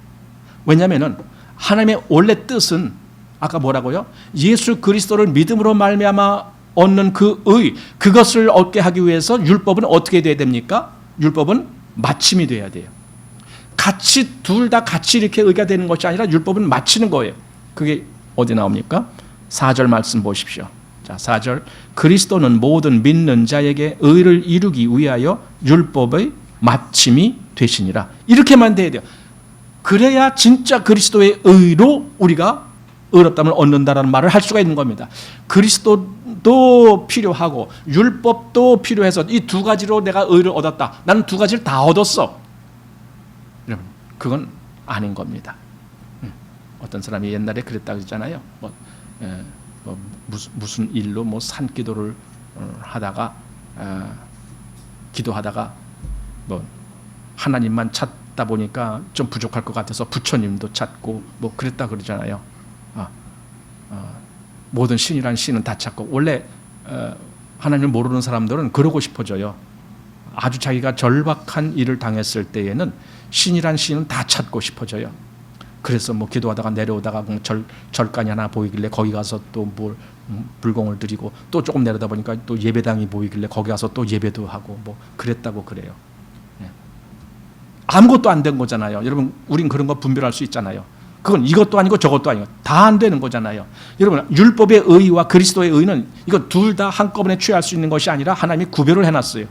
왜냐하면 하나님의 원래 뜻은 아까 뭐라고요? 예수 그리스도를 믿음으로 말미암아 얻는 그 의, 그것을 얻게 하기 위해서 율법은 어떻게 돼야 됩니까? 율법은 마침이 돼야 돼요. 같이 둘 다 같이 이렇게 의가 되는 것이 아니라 율법은 마치는 거예요. 그게 어디 나옵니까? 4절 말씀 보십시오. 자, 4절. 그리스도는 모든 믿는 자에게 의를 이루기 위하여 율법의 마침이 되시니라. 이렇게만 돼야 돼요. 그래야 진짜 그리스도의 의로 우리가 의롭다함을 얻는다라는 말을 할 수가 있는 겁니다. 그리스도도 필요하고 율법도 필요해서 이 두 가지로 내가 의를 얻었다, 나는 두 가지를 다 얻었어, 여러분, 그건 아닌 겁니다. 어떤 사람이 옛날에 그랬다고 했잖아요. 무슨 일로 산기도를 하다가 기도하다가 하나님만 찾다 보니까 좀 부족할 것 같아서 부처님도 찾고 그랬다 그러잖아요. 모든 신이란 신은 다 찾고, 원래 하나님을 모르는 사람들은 그러고 싶어져요. 아주 자기가 절박한 일을 당했을 때에는 신이란 신은 다 찾고 싶어져요. 그래서 기도하다가 내려오다가 절간이 하나 보이길래 거기 가서 또 불공을 드리고, 또 조금 내려다 보니까 또 예배당이 보이길래 거기 가서 또 예배도 하고 그랬다고 그래요. 아무것도 안 된 거잖아요. 여러분, 우린 그런 거 분별할 수 있잖아요. 그건 이것도 아니고 저것도 아니고 다 안 되는 거잖아요. 여러분, 율법의 의와 그리스도의 의는 이거 둘 다 한꺼번에 취할 수 있는 것이 아니라 하나님이 구별을 해놨어요.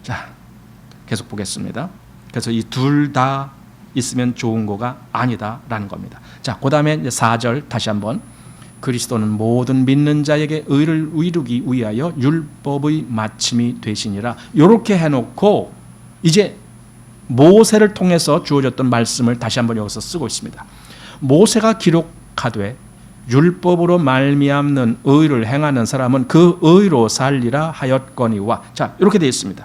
자, 계속 보겠습니다. 그래서 이 둘 다 있으면 좋은 거가 아니다라는 겁니다. 자, 그 다음에 4절 다시 한번, 그리스도는 모든 믿는 자에게 의를 이루기 위하여 율법의 마침이 되시니라. 이렇게 해놓고 이제 모세를 통해서 주어졌던 말씀을 다시 한번 여기서 쓰고 있습니다. 모세가 기록하되 율법으로 말미암는 의를 행하는 사람은 그 의로 살리라 하였거니와. 자, 이렇게 되어 있습니다.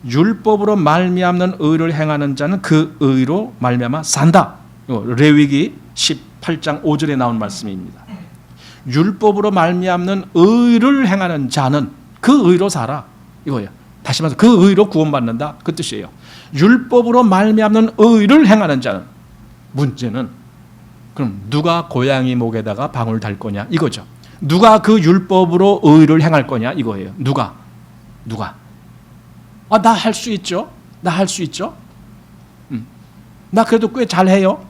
율법으로 말미암는 의를 행하는 자는 그 의로 말미암아 산다. 레위기 18장 5절에 나온 말씀입니다. 율법으로 말미암는 의를 행하는 자는 그 의로 살아, 이거예요. 다시 말해서 그 의로 구원받는다, 그 뜻이에요. 율법으로 말미암는 의를 행하는 자는, 문제는 그럼 누가 고양이 목에다가 방울 달 거냐 이거죠. 누가 그 율법으로 의를 행할 거냐 이거예요. 누가? 나 할 수 있죠. 나 할 수 있죠. 나 그래도 꽤 잘해요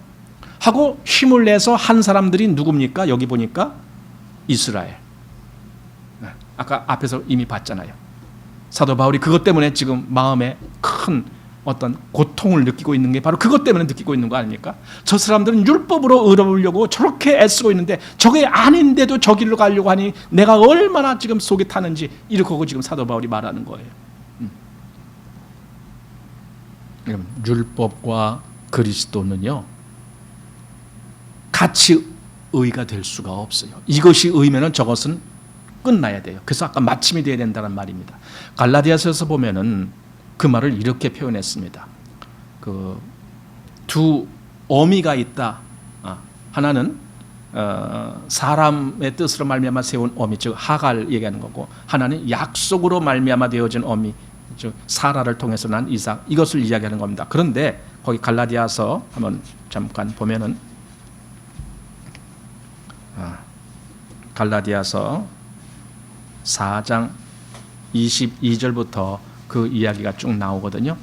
하고 힘을 내서 한 사람들이 누굽니까? 여기 보니까 이스라엘. 아까 앞에서 이미 봤잖아요. 사도 바울이 그것 때문에 지금 마음에 큰 어떤 고통을 느끼고 있는 게 바로 그것 때문에 느끼고 있는 거 아닙니까? 저 사람들은 율법으로 의로우려고 저렇게 애쓰고 있는데 저게 아닌데도 저 길로 가려고 하니 내가 얼마나 지금 속이 타는지, 이렇게 지금 사도 바울이 말하는 거예요. 율법과 그리스도는요 같이 의가 될 수가 없어요. 이것이 의면은 저것은 끝나야 돼요. 그래서 아까 마침이 돼야 된다는 말입니다. 갈라디아서에서 보면은 그 말을 이렇게 표현했습니다. 그 두 어미가 있다. 하나는 사람의 뜻으로 말미암아 세운 어미, 즉 하갈 얘기하는 거고, 하나는 약속으로 말미암아 되어진 어미, 즉 사라를 통해서 난 이삭, 이것을 이야기하는 겁니다. 그런데 거기 갈라디아서 한번 잠깐 보면은 갈라디아서 4장 22절부터 그 이야기가 쭉 나오거든요.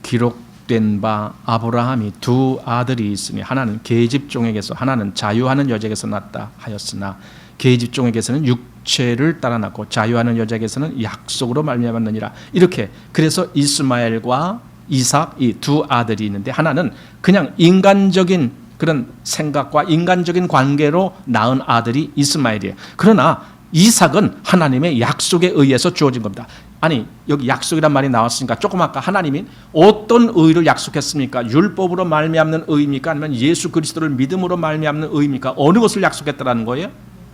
기록된 바 아브라함이 두 아들이 있으니 하나는 계집종에게서 하나는 자유하는 여자에게서 났다 하였으나 계집종에게서는 육체를 따라 났고 자유하는 여자에게서는 약속으로 말미암았느니라. 이렇게, 그래서 이스마엘과 이삭, 이 두 아들이 있는데 하나는 그냥 인간적인 그런 생각과 인간적인 관계로 낳은 아들이 이스마엘이에요. 그러나 이삭은 하나님의 약속에 의해서 주어진 겁니다. 아니, 여기 약속이란 말이 나왔으니까 조금 아까 하나님이 어떤 의를 약속했습니까? 율법으로 말미암는 의입니까? 아니면 예수 그리스도를 믿음으로 말미암는 의입니까? 어느 것을 약속했다라는 거예요?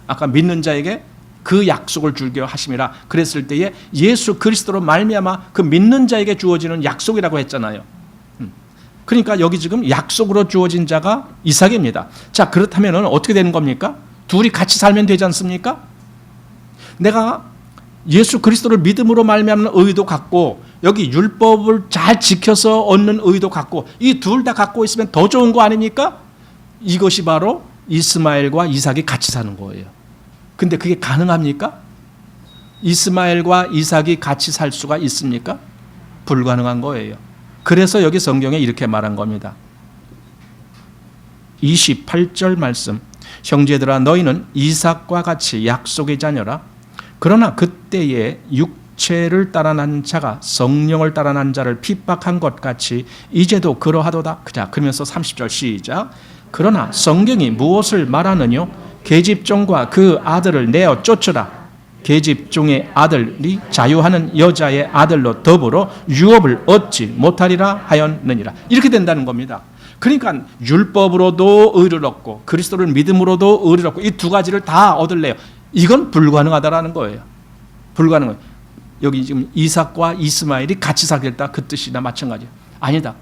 아까 믿는 자에게 그 약속을 주게 하심이라 그랬을 때에 예수 그리스도로 말미암아 그 믿는 자에게 주어지는 약속이라고 했잖아요. 그러니까 여기 지금 약속으로 주어진 자가 이삭입니다. 자, 그렇다면 어떻게 되는 겁니까? 둘이 같이 살면 되지 않습니까? 내가 예수 그리스도를 믿음으로 말미암는 의도 갖고 여기 율법을 잘 지켜서 얻는 의도 갖고 이 둘 다 갖고 있으면 더 좋은 거 아닙니까? 이것이 바로 이스마엘과 이삭이 같이 사는 거예요. 근데 그게 가능합니까? 이스마엘과 이삭이 같이 살 수가 있습니까? 불가능한 거예요. 그래서 여기 성경에 이렇게 말한 겁니다. 28절 말씀, 형제들아 너희는 이삭과 같이 약속의 자녀라. 그러나 그때에 육체를 따라 난 자가 성령을 따라 난 자를 핍박한 것 같이 이제도 그러하도다. 자, 그러면서 30절 시작. 그러나 성경이 무엇을 말하느뇨? 계집종과 그 아들을 내어 쫓으라. 계집종의 아들이 자유하는 여자의 아들로 더불어 유업을 얻지 못하리라 하였느니라. 이렇게 된다는 겁니다. 그러니까 율법으로도 의를 얻고 그리스도를 믿음으로도 의를 얻고 이 두 가지를 다 얻을래요. 이건 불가능하다라는 거예요. 불가능해. 여기 지금 이삭과 이스마엘이 같이 살겠다 그 뜻이나 마찬가지예요. 아니다.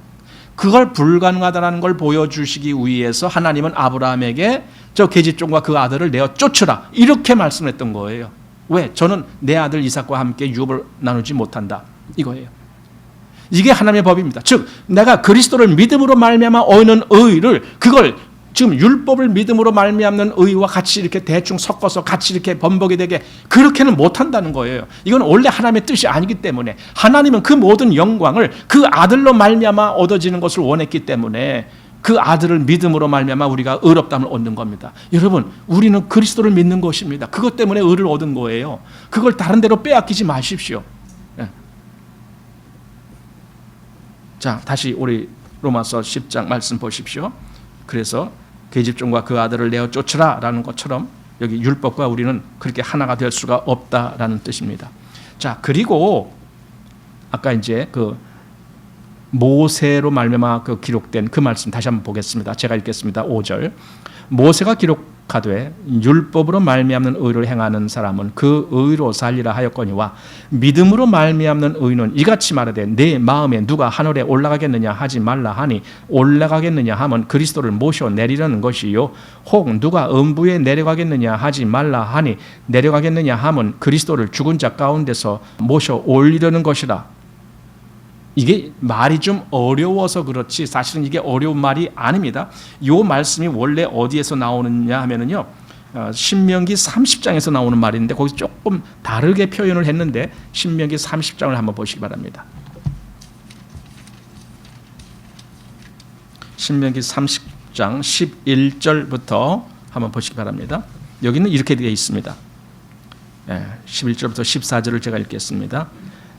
그걸 불가능하다라는 걸 보여주시기 위해서 하나님은 아브라함에게 저 계집종과 그 아들을 내어 쫓으라 이렇게 말씀했던 거예요. 왜? 저는 내 아들 이삭과 함께 유업을 나누지 못한다 이거예요. 이게 하나님의 법입니다. 즉 내가 그리스도를 믿음으로 말미암아 얻는 의를 그걸 지금 율법을 믿음으로 말미암는 의와 같이 이렇게 대충 섞어서 같이 이렇게 번복이 되게 그렇게는 못한다는 거예요. 이건 원래 하나님의 뜻이 아니기 때문에 하나님은 그 모든 영광을 그 아들로 말미암아 얻어지는 것을 원했기 때문에 그 아들을 믿음으로 말미암아 우리가 의롭다함을 얻는 겁니다. 여러분, 우리는 그리스도를 믿는 것입니다. 그것 때문에 의를 얻은 거예요. 그걸 다른 데로 빼앗기지 마십시오. 자, 다시 우리 로마서 10장 말씀 보십시오. 그래서 계집종과 그 아들을 내어 쫓으라 라는 것처럼 여기 율법과 우리는 그렇게 하나가 될 수가 없다라는 뜻입니다. 자, 그리고 아까 이제 그 모세로 말미암아 그 기록된 그 말씀 다시 한번 보겠습니다. 제가 읽겠습니다. 5절. 모세가 기록하되 율법으로 말미암는 의를 행하는 사람은 그 의로 살리라 하였거니와 믿음으로 말미암는 의는 이같이 말하되 내 마음에 누가 하늘에 올라가겠느냐 하지 말라 하니 올라가겠느냐 하면 그리스도를 모셔 내리려는 것이요 혹 누가 음부에 내려가겠느냐 하지 말라 하니 내려가겠느냐 하면 그리스도를 죽은 자 가운데서 모셔 올리려는 것이라. 이게 말이 좀 어려워서 그렇지 사실은 이게 어려운 말이 아닙니다. 이 말씀이 원래 어디에서 나오느냐 하면은요, 신명기 30장에서 나오는 말인데 거기서 조금 다르게 표현을 했는데 신명기 30장을 한번 보시기 바랍니다. 신명기 30장 11절부터 한번 보시기 바랍니다. 여기는 이렇게 되어 있습니다. 11절부터 14절을 제가 읽겠습니다.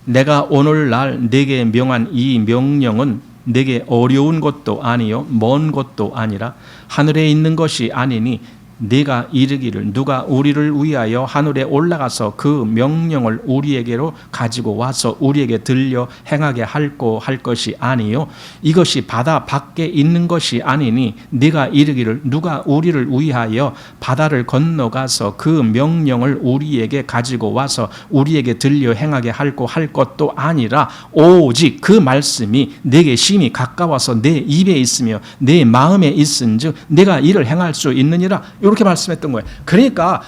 내가 오늘날 네게 명한 이 명령은 네게 어려운 것도 아니요 먼 것도 아니라 하늘에 있는 것이 아니니 네가 이르기를 누가 우리를 위하여 하늘에 올라가서 그 명령을 우리에게로 가지고 와서 우리에게 들려 행하게 할고 할 것이 아니요 이것이 바다 밖에 있는 것이 아니니 네가 이르기를 누가 우리를 위하여 바다를 건너가서 그 명령을 우리에게 가지고 와서 우리에게 들려 행하게 할고 할 것도 아니라 오직 그 말씀이 네게 심히 가까워서 내 입에 있으며 내 마음에 있은즉 네가 이를 행할 수 있느니라. 이렇게 말씀했던 거예요. 그러니까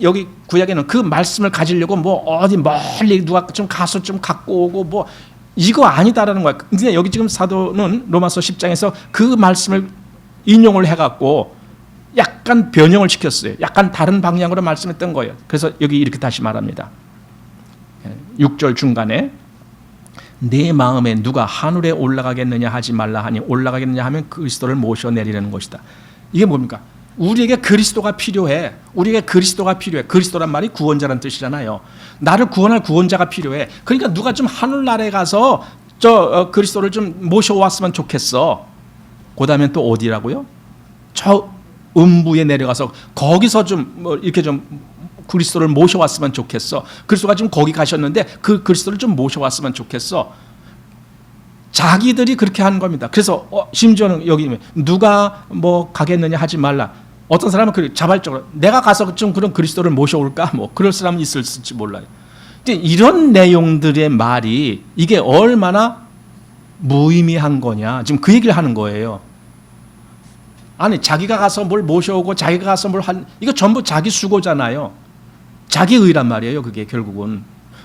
여기 구약에는 그 말씀을 가지려고 뭐 어디 멀리 누가 좀 가서 좀 갖고 오고 뭐 이거 아니다라는 거예요. 근데 여기 지금 사도는 로마서 10장에서 그 말씀을 인용을 해갖고 약간 변형을 시켰어요. 약간 다른 방향으로 말씀했던 거예요. 그래서 여기 이렇게 다시 말합니다. 6절 중간에 내 마음에 누가 하늘에 올라가겠느냐 하지 말라 하니 올라가겠느냐 하면 그리스도를 모셔 내리려는 것이다. 이게 뭡니까? 우리에게 그리스도가 필요해. 우리에게 그리스도가 필요해. 그리스도란 말이 구원자란 뜻이잖아요. 나를 구원할 구원자가 필요해. 그러니까 누가 좀 하늘나라에 가서 그리스도를 좀 모셔왔으면 좋겠어. 그 다음엔 또 어디라고요? 저 음부에 내려가서 거기서 좀 뭐 이렇게 좀 그리스도를 모셔왔으면 좋겠어. 그리스도가 지금 거기 가셨는데 그 그리스도를 좀 모셔왔으면 좋겠어. 자기들이 그렇게 하는 겁니다. 그래서 심지어는 여기 누가 뭐 가겠느냐 하지 말라. 어떤 사람은 자발적으로 내가 가서 좀 그런 그리스도를 모셔올까? 뭐 그럴 사람은 있을지 몰라요. 이런 내용들의 말이 이게 얼마나 무의미한 거냐. 지금 그 얘기를 하는 거예요. 아니 자기가 가서 뭘 모셔오고 자기가 가서 뭘 이거 전부 자기 수고잖아요. 자기 의란 말이에요. 그게 결국은.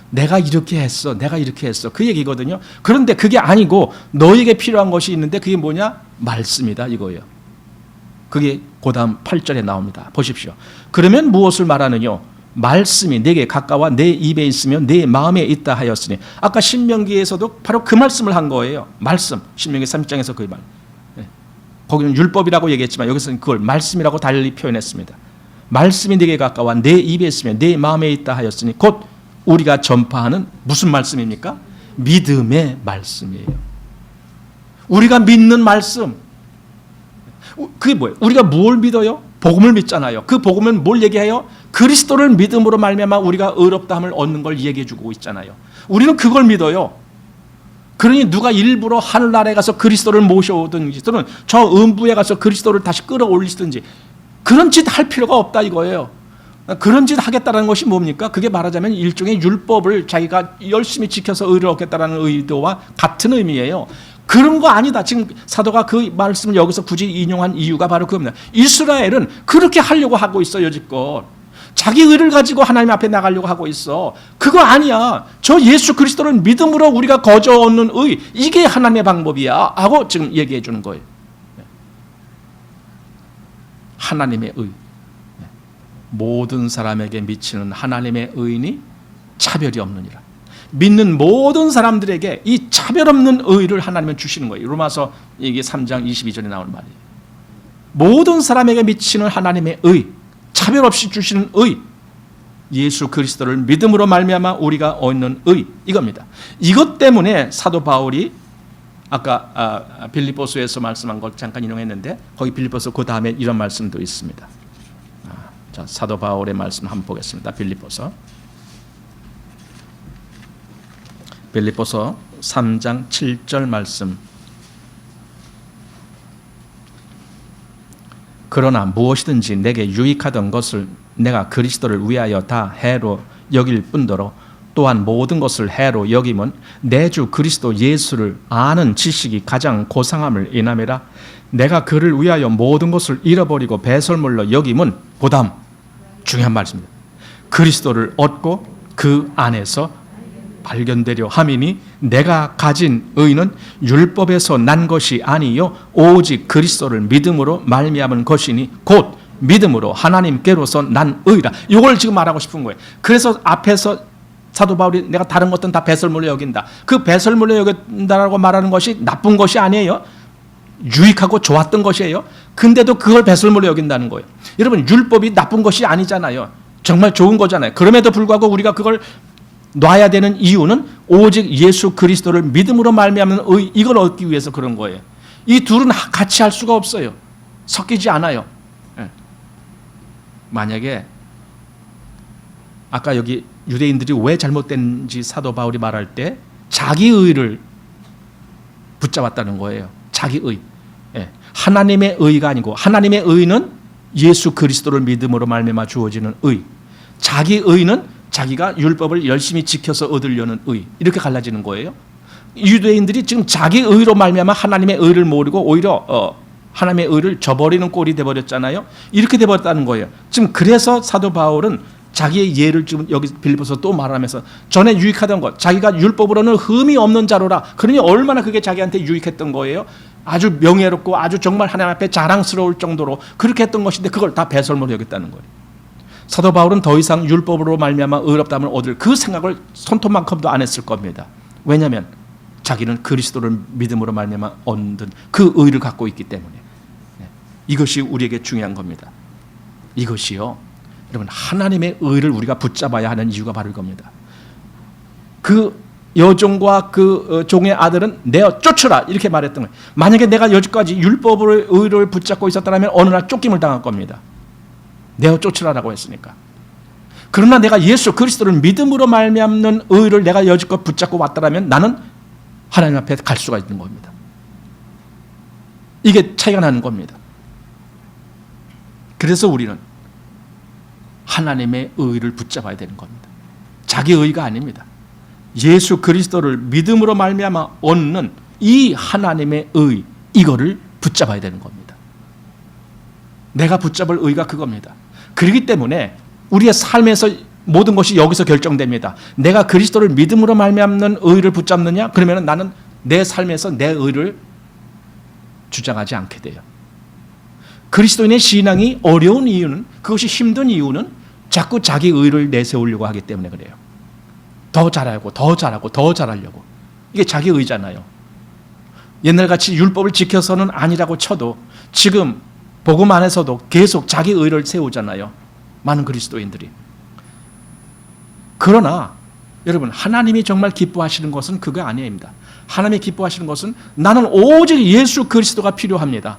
내가 이렇게 했어. 내가 이렇게 했어. 그 얘기거든요. 그런데 그게 아니고 너에게 필요한 것이 있는데 그게 뭐냐? 말씀이다 이거예요. 그게 그 다음 8절에 나옵니다. 보십시오. 그러면 무엇을 말하느냐? 말씀이 내게 가까워 내 입에 있으며 내 마음에 있다 하였으니 아까 신명기에서도 바로 그 말씀을 한 거예요. 말씀. 신명기 3장에서 그 말. 거기는 율법이라고 얘기했지만 여기서는 그걸 말씀이라고 달리 표현했습니다. 말씀이 내게 가까워 내 입에 있으며 내 마음에 있다 하였으니 곧 우리가 전파하는 무슨 말씀입니까? 믿음의 말씀이에요. 우리가 믿는 말씀. 그게 뭐예요? 우리가 뭘 믿어요? 복음을 믿잖아요. 그 복음은 뭘 얘기해요? 그리스도를 믿음으로 말미암아 우리가 의롭다함을 얻는 걸 얘기해 주고 있잖아요. 우리는 그걸 믿어요. 그러니 누가 일부러 하늘나라에 가서 그리스도를 모셔오든지 또는 저 음부에 가서 그리스도를 다시 끌어올리든지 그런 짓 할 필요가 없다 이거예요. 그런 짓 하겠다는 것이 뭡니까? 그게 말하자면 일종의 율법을 자기가 열심히 지켜서 의를 얻겠다는 의도와 같은 의미예요. 그런 거 아니다. 지금 사도가 그 말씀을 여기서 굳이 인용한 이유가 바로 그겁니다. 이스라엘은 그렇게 하려고 하고 있어요. 여지껏. 자기 의를 가지고 하나님 앞에 나가려고 하고 있어. 그거 아니야. 저 예수 그리스도를 믿음으로 우리가 거저 얻는 의, 이게 하나님의 방법이야 하고 지금 얘기해 주는 거예요. 하나님의 의. 모든 사람에게 미치는 하나님의 의인이 차별이 없느니라. 믿는 모든 사람들에게 이 차별 없는 의를 하나님은 주시는 거예요. 로마서 이게 3장 22절에 나오는 말이에요. 모든 사람에게 미치는 하나님의 의, 차별 없이 주시는 의, 예수 그리스도를 믿음으로 말미암아 우리가 얻는 의, 이겁니다. 이것 때문에 사도 바울이 아까 빌립보서에서 말씀한 걸 잠깐 인용했는데 거기 빌립보서 그 다음에 이런 말씀도 있습니다. 자, 사도 바울의 말씀 한번 보겠습니다. 빌립보서 3장 7절 말씀. 그러나 무엇이든지 내게 유익하던 것을 내가 그리스도를 위하여 다 해로 여길 뿐더러 또한 모든 것을 해로 여김은 내 주 그리스도 예수를 아는 지식이 가장 고상함을 인함이라. 내가 그를 위하여 모든 것을 잃어버리고 배설물로 여김은 보담. 중요한 말씀입니다. 그리스도를 얻고 그 안에서 발견되려 함이니 내가 가진 의는 율법에서 난 것이 아니요 오직 그리스도를 믿음으로 말미암은 것이니 곧 믿음으로 하나님께로서 난 의라. 이걸 지금 말하고 싶은 거예요. 그래서 앞에서 사도 바울이 내가 다른 것들은 다 배설물로 여긴다. 그 배설물로 여긴다라고 말하는 것이 나쁜 것이 아니에요. 유익하고 좋았던 것이에요. 근데도 그걸 배설물로 여긴다는 거예요. 여러분, 율법이 나쁜 것이 아니잖아요. 정말 좋은 거잖아요. 그럼에도 불구하고 우리가 그걸 놔야 되는 이유는 오직 예수 그리스도를 믿음으로 말미암는 의, 이걸 얻기 위해서 그런 거예요. 이 둘은 같이 할 수가 없어요. 섞이지 않아요. 만약에 아까 여기 유대인들이 왜 잘못된지 사도 바울이 말할 때 자기 의를 붙잡았다는 거예요. 자기 의. 하나님의 의가 아니고 하나님의 의는 예수 그리스도를 믿음으로 말미암아 주어지는 의. 자기 의는 자기가 율법을 열심히 지켜서 얻으려는 의. 이렇게 갈라지는 거예요. 유대인들이 지금 자기 의로 말미암아 하나님의 의를 모르고 오히려 하나님의 의를 저버리는 꼴이 돼버렸잖아요. 이렇게 돼버렸다는 거예요. 지금 그래서 사도 바울은 자기의 예를 지금 여기 빌립보서 또 말하면서 전에 유익하던 것, 자기가 율법으로는 흠이 없는 자로라. 그러니 얼마나 그게 자기한테 유익했던 거예요. 아주 명예롭고 아주 정말 하나님 앞에 자랑스러울 정도로 그렇게 했던 것인데 그걸 다 배설물로 여겼다는 거예요. 사도 바울은 더 이상 율법으로 말미암아 의롭다함을 얻을 그 생각을 손톱만큼도 안 했을 겁니다. 왜냐하면 자기는 그리스도를 믿음으로 말미암아 얻는 그 의를 갖고 있기 때문에. 이것이 우리에게 중요한 겁니다. 이것이요, 여러분, 하나님의 의를 우리가 붙잡아야 하는 이유가 바로 이겁니다. 그 여종과 그 종의 아들은 내어 쫓으라 이렇게 말했던 거예요. 만약에 내가 여지까지 율법의 의를 붙잡고 있었다면 어느 날 쫓김을 당할 겁니다. 내어 쫓으라라고 했으니까. 그러나 내가 예수 그리스도를 믿음으로 말미암는 의를 내가 여지껏 붙잡고 왔다면 나는 하나님 앞에 갈 수가 있는 겁니다. 이게 차이가 나는 겁니다. 그래서 우리는 하나님의 의를 붙잡아야 되는 겁니다. 자기 의가 아닙니다. 예수 그리스도를 믿음으로 말미암아 얻는 이 하나님의 의, 이거를 붙잡아야 되는 겁니다. 내가 붙잡을 의가 그겁니다. 그렇기 때문에 우리의 삶에서 모든 것이 여기서 결정됩니다. 내가 그리스도를 믿음으로 말미암는 의를 붙잡느냐? 그러면 나는 내 삶에서 내 의를 주장하지 않게 돼요. 그리스도인의 신앙이 어려운 이유는, 그것이 힘든 이유는 자꾸 자기 의를 내세우려고 하기 때문에 그래요. 더 잘하고 더 잘하고 더 잘하려고. 이게 자기 의잖아요. 옛날같이 율법을 지켜서는 아니라고 쳐도 지금 복음 안에서도 계속 자기 의를 세우잖아요. 많은 그리스도인들이. 그러나 여러분, 하나님이 정말 기뻐하시는 것은 그거 아닙니다. 하나님이 기뻐하시는 것은 나는 오직 예수 그리스도가 필요합니다.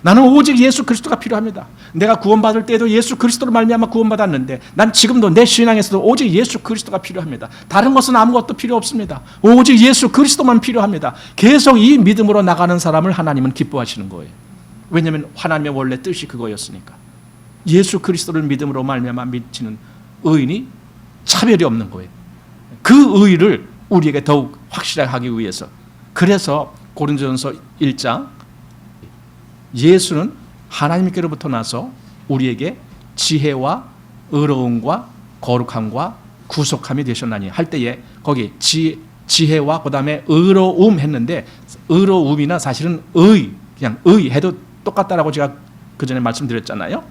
나는 오직 예수 그리스도가 필요합니다. 내가 구원받을 때도 예수 그리스도로 말미암아 구원받았는데 난 지금도 내 신앙에서도 오직 예수 그리스도가 필요합니다. 다른 것은 아무것도 필요 없습니다. 오직 예수 그리스도만 필요합니다. 계속 이 믿음으로 나가는 사람을 하나님은 기뻐하시는 거예요. 왜냐하면 하나님의 원래 뜻이 그거였으니까. 예수 그리스도를 믿음으로 말미암아 미치는 의인이 차별이 없는 거예요. 그 의를 우리에게 더욱 확실하게 하기 위해서. 그래서 고린도전서 1장, 예수는 하나님께로부터 나서 우리에게 지혜와 의로움과 거룩함과 구속함이 되셨나니 할 때에 거기 지혜와 그 다음에 의로움 했는데, 의로움이나 사실은 그냥 의 해도 똑같다라고 제가 그 전에 말씀드렸잖아요.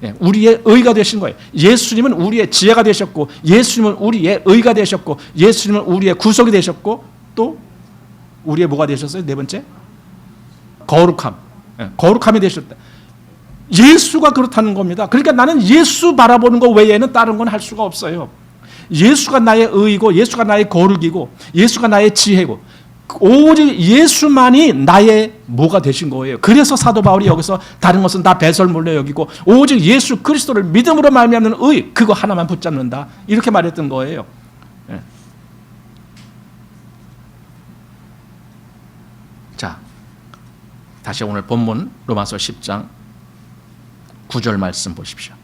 예, 우리의 의가 되신 거예요. 예수님은 우리의 지혜가 되셨고, 예수님은 우리의 의가 되셨고, 예수님은 우리의 구속이 되셨고, 또 우리의 뭐가 되셨어요? 네 번째, 거룩함. 예, 거룩함이 되셨다. 예수가 그렇다는 겁니다. 그러니까 나는 예수 바라보는 것 외에는 다른 건 할 수가 없어요. 예수가 나의 의이고, 예수가 나의 거룩이고, 예수가 나의 지혜고, 오직 예수만이 나의 뭐가 되신 거예요. 그래서 사도 바울이 여기서 다른 것은 다 배설물로 여기고 오직 예수 그리스도를 믿음으로 말미암는 의, 그거 하나만 붙잡는다, 이렇게 말했던 거예요. 예. 자, 다시 오늘 본문 로마서 10장 9절 말씀 보십시오.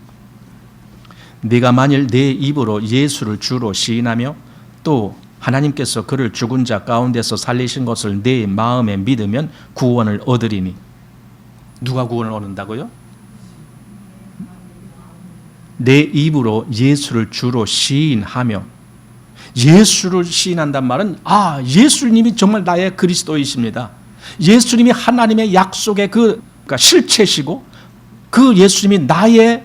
네가 만일 내 입으로 예수를 주로 시인하며 또 하나님께서 그를 죽은 자 가운데서 살리신 것을 내 마음에 믿으면 구원을 얻으리니. 누가 구원을 얻는다고요? 내 입으로 예수를 주로 시인하며. 예수를 시인한단 말은 예수님이 정말 나의 그리스도이십니다. 예수님이 하나님의 약속의 그러니까 실체시고 그 예수님이 나의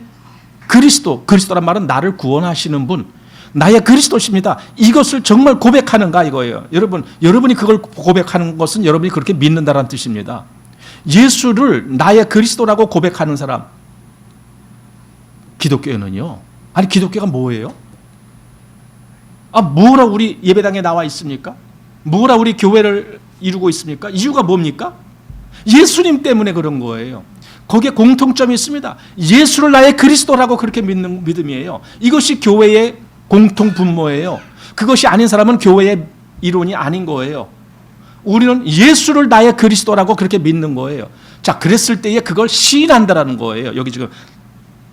그리스도란 말은 나를 구원하시는 분, 나의 그리스도십니다. 이것을 정말 고백하는가 이거예요. 여러분이 그걸 고백하는 것은 여러분이 그렇게 믿는다는 뜻입니다. 예수를 나의 그리스도라고 고백하는 사람. 기독교는요. 아니 기독교가 뭐예요? 뭐라 우리 예배당에 나와 있습니까? 뭐라 우리 교회를 이루고 있습니까? 이유가 뭡니까? 예수님 때문에 그런 거예요. 거기에 공통점이 있습니다. 예수를 나의 그리스도라고 그렇게 믿는 믿음이에요. 이것이 교회의 공통 분모예요. 그것이 아닌 사람은 교회의 이론이 아닌 거예요. 우리는 예수를 나의 그리스도라고 그렇게 믿는 거예요. 자, 그랬을 때에 그걸 시인한다라는 거예요. 여기 지금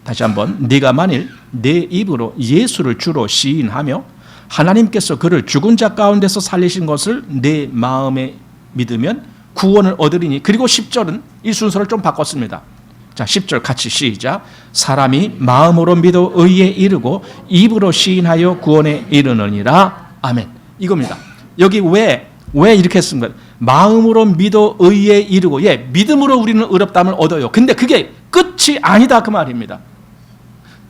다시 한번, 네가 만일 내 입으로 예수를 주로 시인하며 하나님께서 그를 죽은 자 가운데서 살리신 것을 내 마음에 믿으면 구원을 얻으리니. 그리고 10절은 이 순서를 좀 바꿨습니다. 자, 10절 같이 시작. 사람이 마음으로 믿어 의에 이르고 입으로 시인하여 구원에 이르느니라. 아멘. 이겁니다. 여기 왜 이렇게 쓴 거예요? 마음으로 믿어 의에 이르고. 믿음으로 우리는 의롭다함을 얻어요. 근데 그게 끝이 아니다 그 말입니다.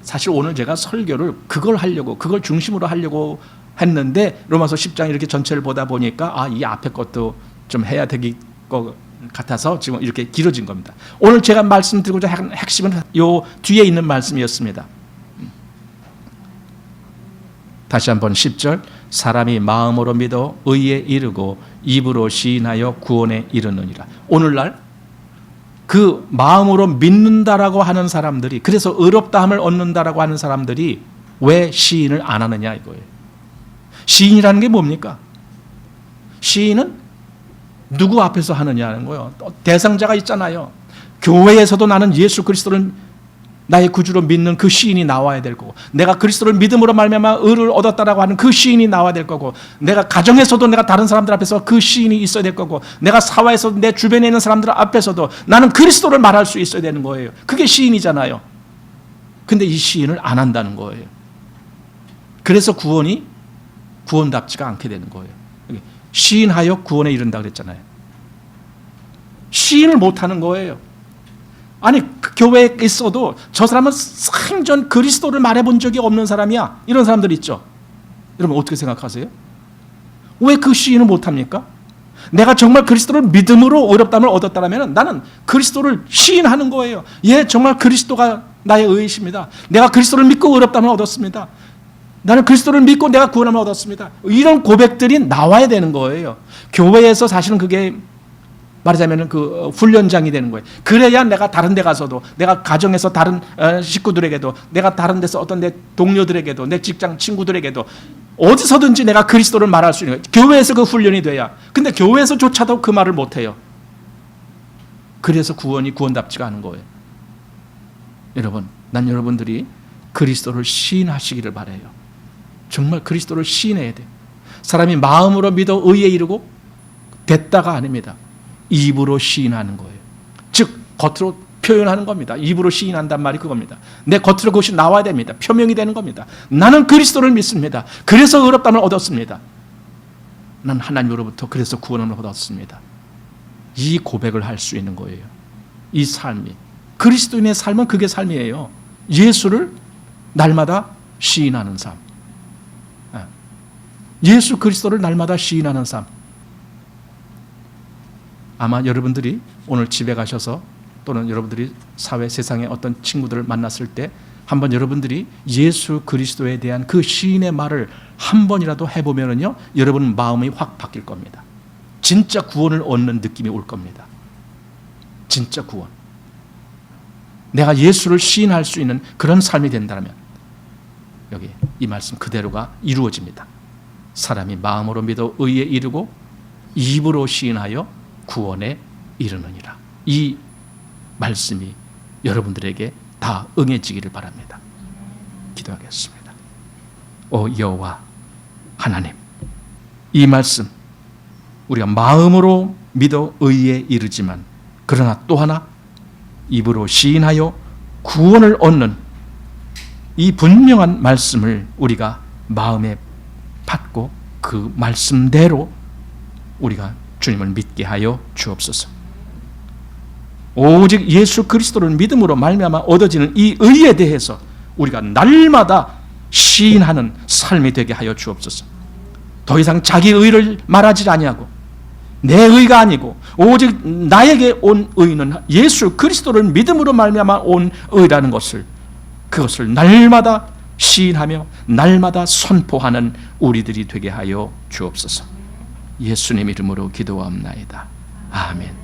사실 오늘 제가 설교를 그걸 중심으로 하려고 했는데 로마서 10장 이렇게 전체를 보다 보니까 이 앞에 것도 좀 해야 되기 것 같아서 지금 이렇게 길어진 겁니다. 오늘 제가 말씀드리고자 한 핵심은 요 뒤에 있는 말씀이었습니다. 다시 한번 10절. 사람이 마음으로 믿어 의에 이르고 입으로 시인하여 구원에 이르느니라. 오늘날 그 마음으로 믿는다라고 하는 사람들이, 그래서 의롭다함을 얻는다라고 하는 사람들이 왜 시인을 안 하느냐 이거예요. 시인이라는 게 뭡니까? 시인은 누구 앞에서 하느냐는 거예요. 대상자가 있잖아요. 교회에서도 나는 예수 그리스도를 나의 구주로 믿는 그 시인이 나와야 될 거고, 내가 그리스도를 믿음으로 말미암아 의를 얻었다라고 하는 그 시인이 나와야 될 거고, 내가 가정에서도 내가 다른 사람들 앞에서 그 시인이 있어야 될 거고, 내가 사회에서도 내 주변에 있는 사람들 앞에서도 나는 그리스도를 말할 수 있어야 되는 거예요. 그게 시인이잖아요. 근데 이 시인을 안 한다는 거예요. 그래서 구원답지가 않게 되는 거예요. 시인하여 구원에 이른다 그랬잖아요. 시인을 못하는 거예요. 아니 그 교회에 있어도 저 사람은 생전 그리스도를 말해본 적이 없는 사람이야, 이런 사람들 있죠. 여러분 어떻게 생각하세요? 왜 그 시인을 못합니까? 내가 정말 그리스도를 믿음으로 의롭다함을 얻었다면 나는 그리스도를 시인하는 거예요. 정말 그리스도가 나의 의이십니다. 내가 그리스도를 믿고 의롭다함을 얻었습니다. 나는 그리스도를 믿고 내가 구원함을 얻었습니다. 이런 고백들이 나와야 되는 거예요. 교회에서 사실은 그게 말하자면 그 훈련장이 되는 거예요. 그래야 내가 다른 데 가서도, 내가 가정에서 다른 식구들에게도, 내가 다른 데서 어떤 내 동료들에게도, 내 직장 친구들에게도 어디서든지 내가 그리스도를 말할 수 있는 거예요. 교회에서 그 훈련이 돼야. 근데 교회에서조차도 그 말을 못해요. 그래서 구원답지가 않은 거예요. 여러분, 난 여러분들이 그리스도를 시인하시기를 바라요. 정말 그리스도를 시인해야 돼요. 사람이 마음으로 믿어 의에 이르고 됐다가 아닙니다. 입으로 시인하는 거예요. 즉 겉으로 표현하는 겁니다. 입으로 시인한단 말이 그겁니다. 내 겉으로 그것이 나와야 됩니다. 표명이 되는 겁니다. 나는 그리스도를 믿습니다. 그래서 의롭다함을 얻었습니다. 난 하나님으로부터 그래서 구원을 얻었습니다. 이 고백을 할 수 있는 거예요. 이 삶이. 그리스도인의 삶은 그게 삶이에요. 예수를 날마다 시인하는 삶. 예수 그리스도를 날마다 시인하는 삶. 아마 여러분들이 오늘 집에 가셔서 또는 여러분들이 사회 세상의 어떤 친구들을 만났을 때 한번 여러분들이 예수 그리스도에 대한 그 시인의 말을 한 번이라도 해보면은요, 여러분 마음이 확 바뀔 겁니다. 진짜 구원을 얻는 느낌이 올 겁니다. 진짜 구원. 내가 예수를 시인할 수 있는 그런 삶이 된다면 여기 이 말씀 그대로가 이루어집니다. 사람이 마음으로 믿어 의에 이르고 입으로 시인하여 구원에 이르느니라. 이 말씀이 여러분들에게 다 응해지기를 바랍니다. 기도하겠습니다. 오 여호와 하나님, 이 말씀 우리가 마음으로 믿어 의에 이르지만 그러나 또 하나 입으로 시인하여 구원을 얻는 이 분명한 말씀을 우리가 마음에 받고 그 말씀대로 우리가 주님을 믿게 하여 주옵소서. 오직 예수 그리스도를 믿음으로 말미암아 얻어지는 이 의에 대해서 우리가 날마다 시인하는 삶이 되게 하여 주옵소서. 더 이상 자기 의를 말하지 아니하고 내 의가 아니고 오직 나에게 온 의는 예수 그리스도를 믿음으로 말미암아 온 의라는 것을, 그것을 날마다 시인하며 날마다 선포하는 우리들이 되게 하여 주옵소서. 예수님 이름으로 기도하옵나이다. 아멘.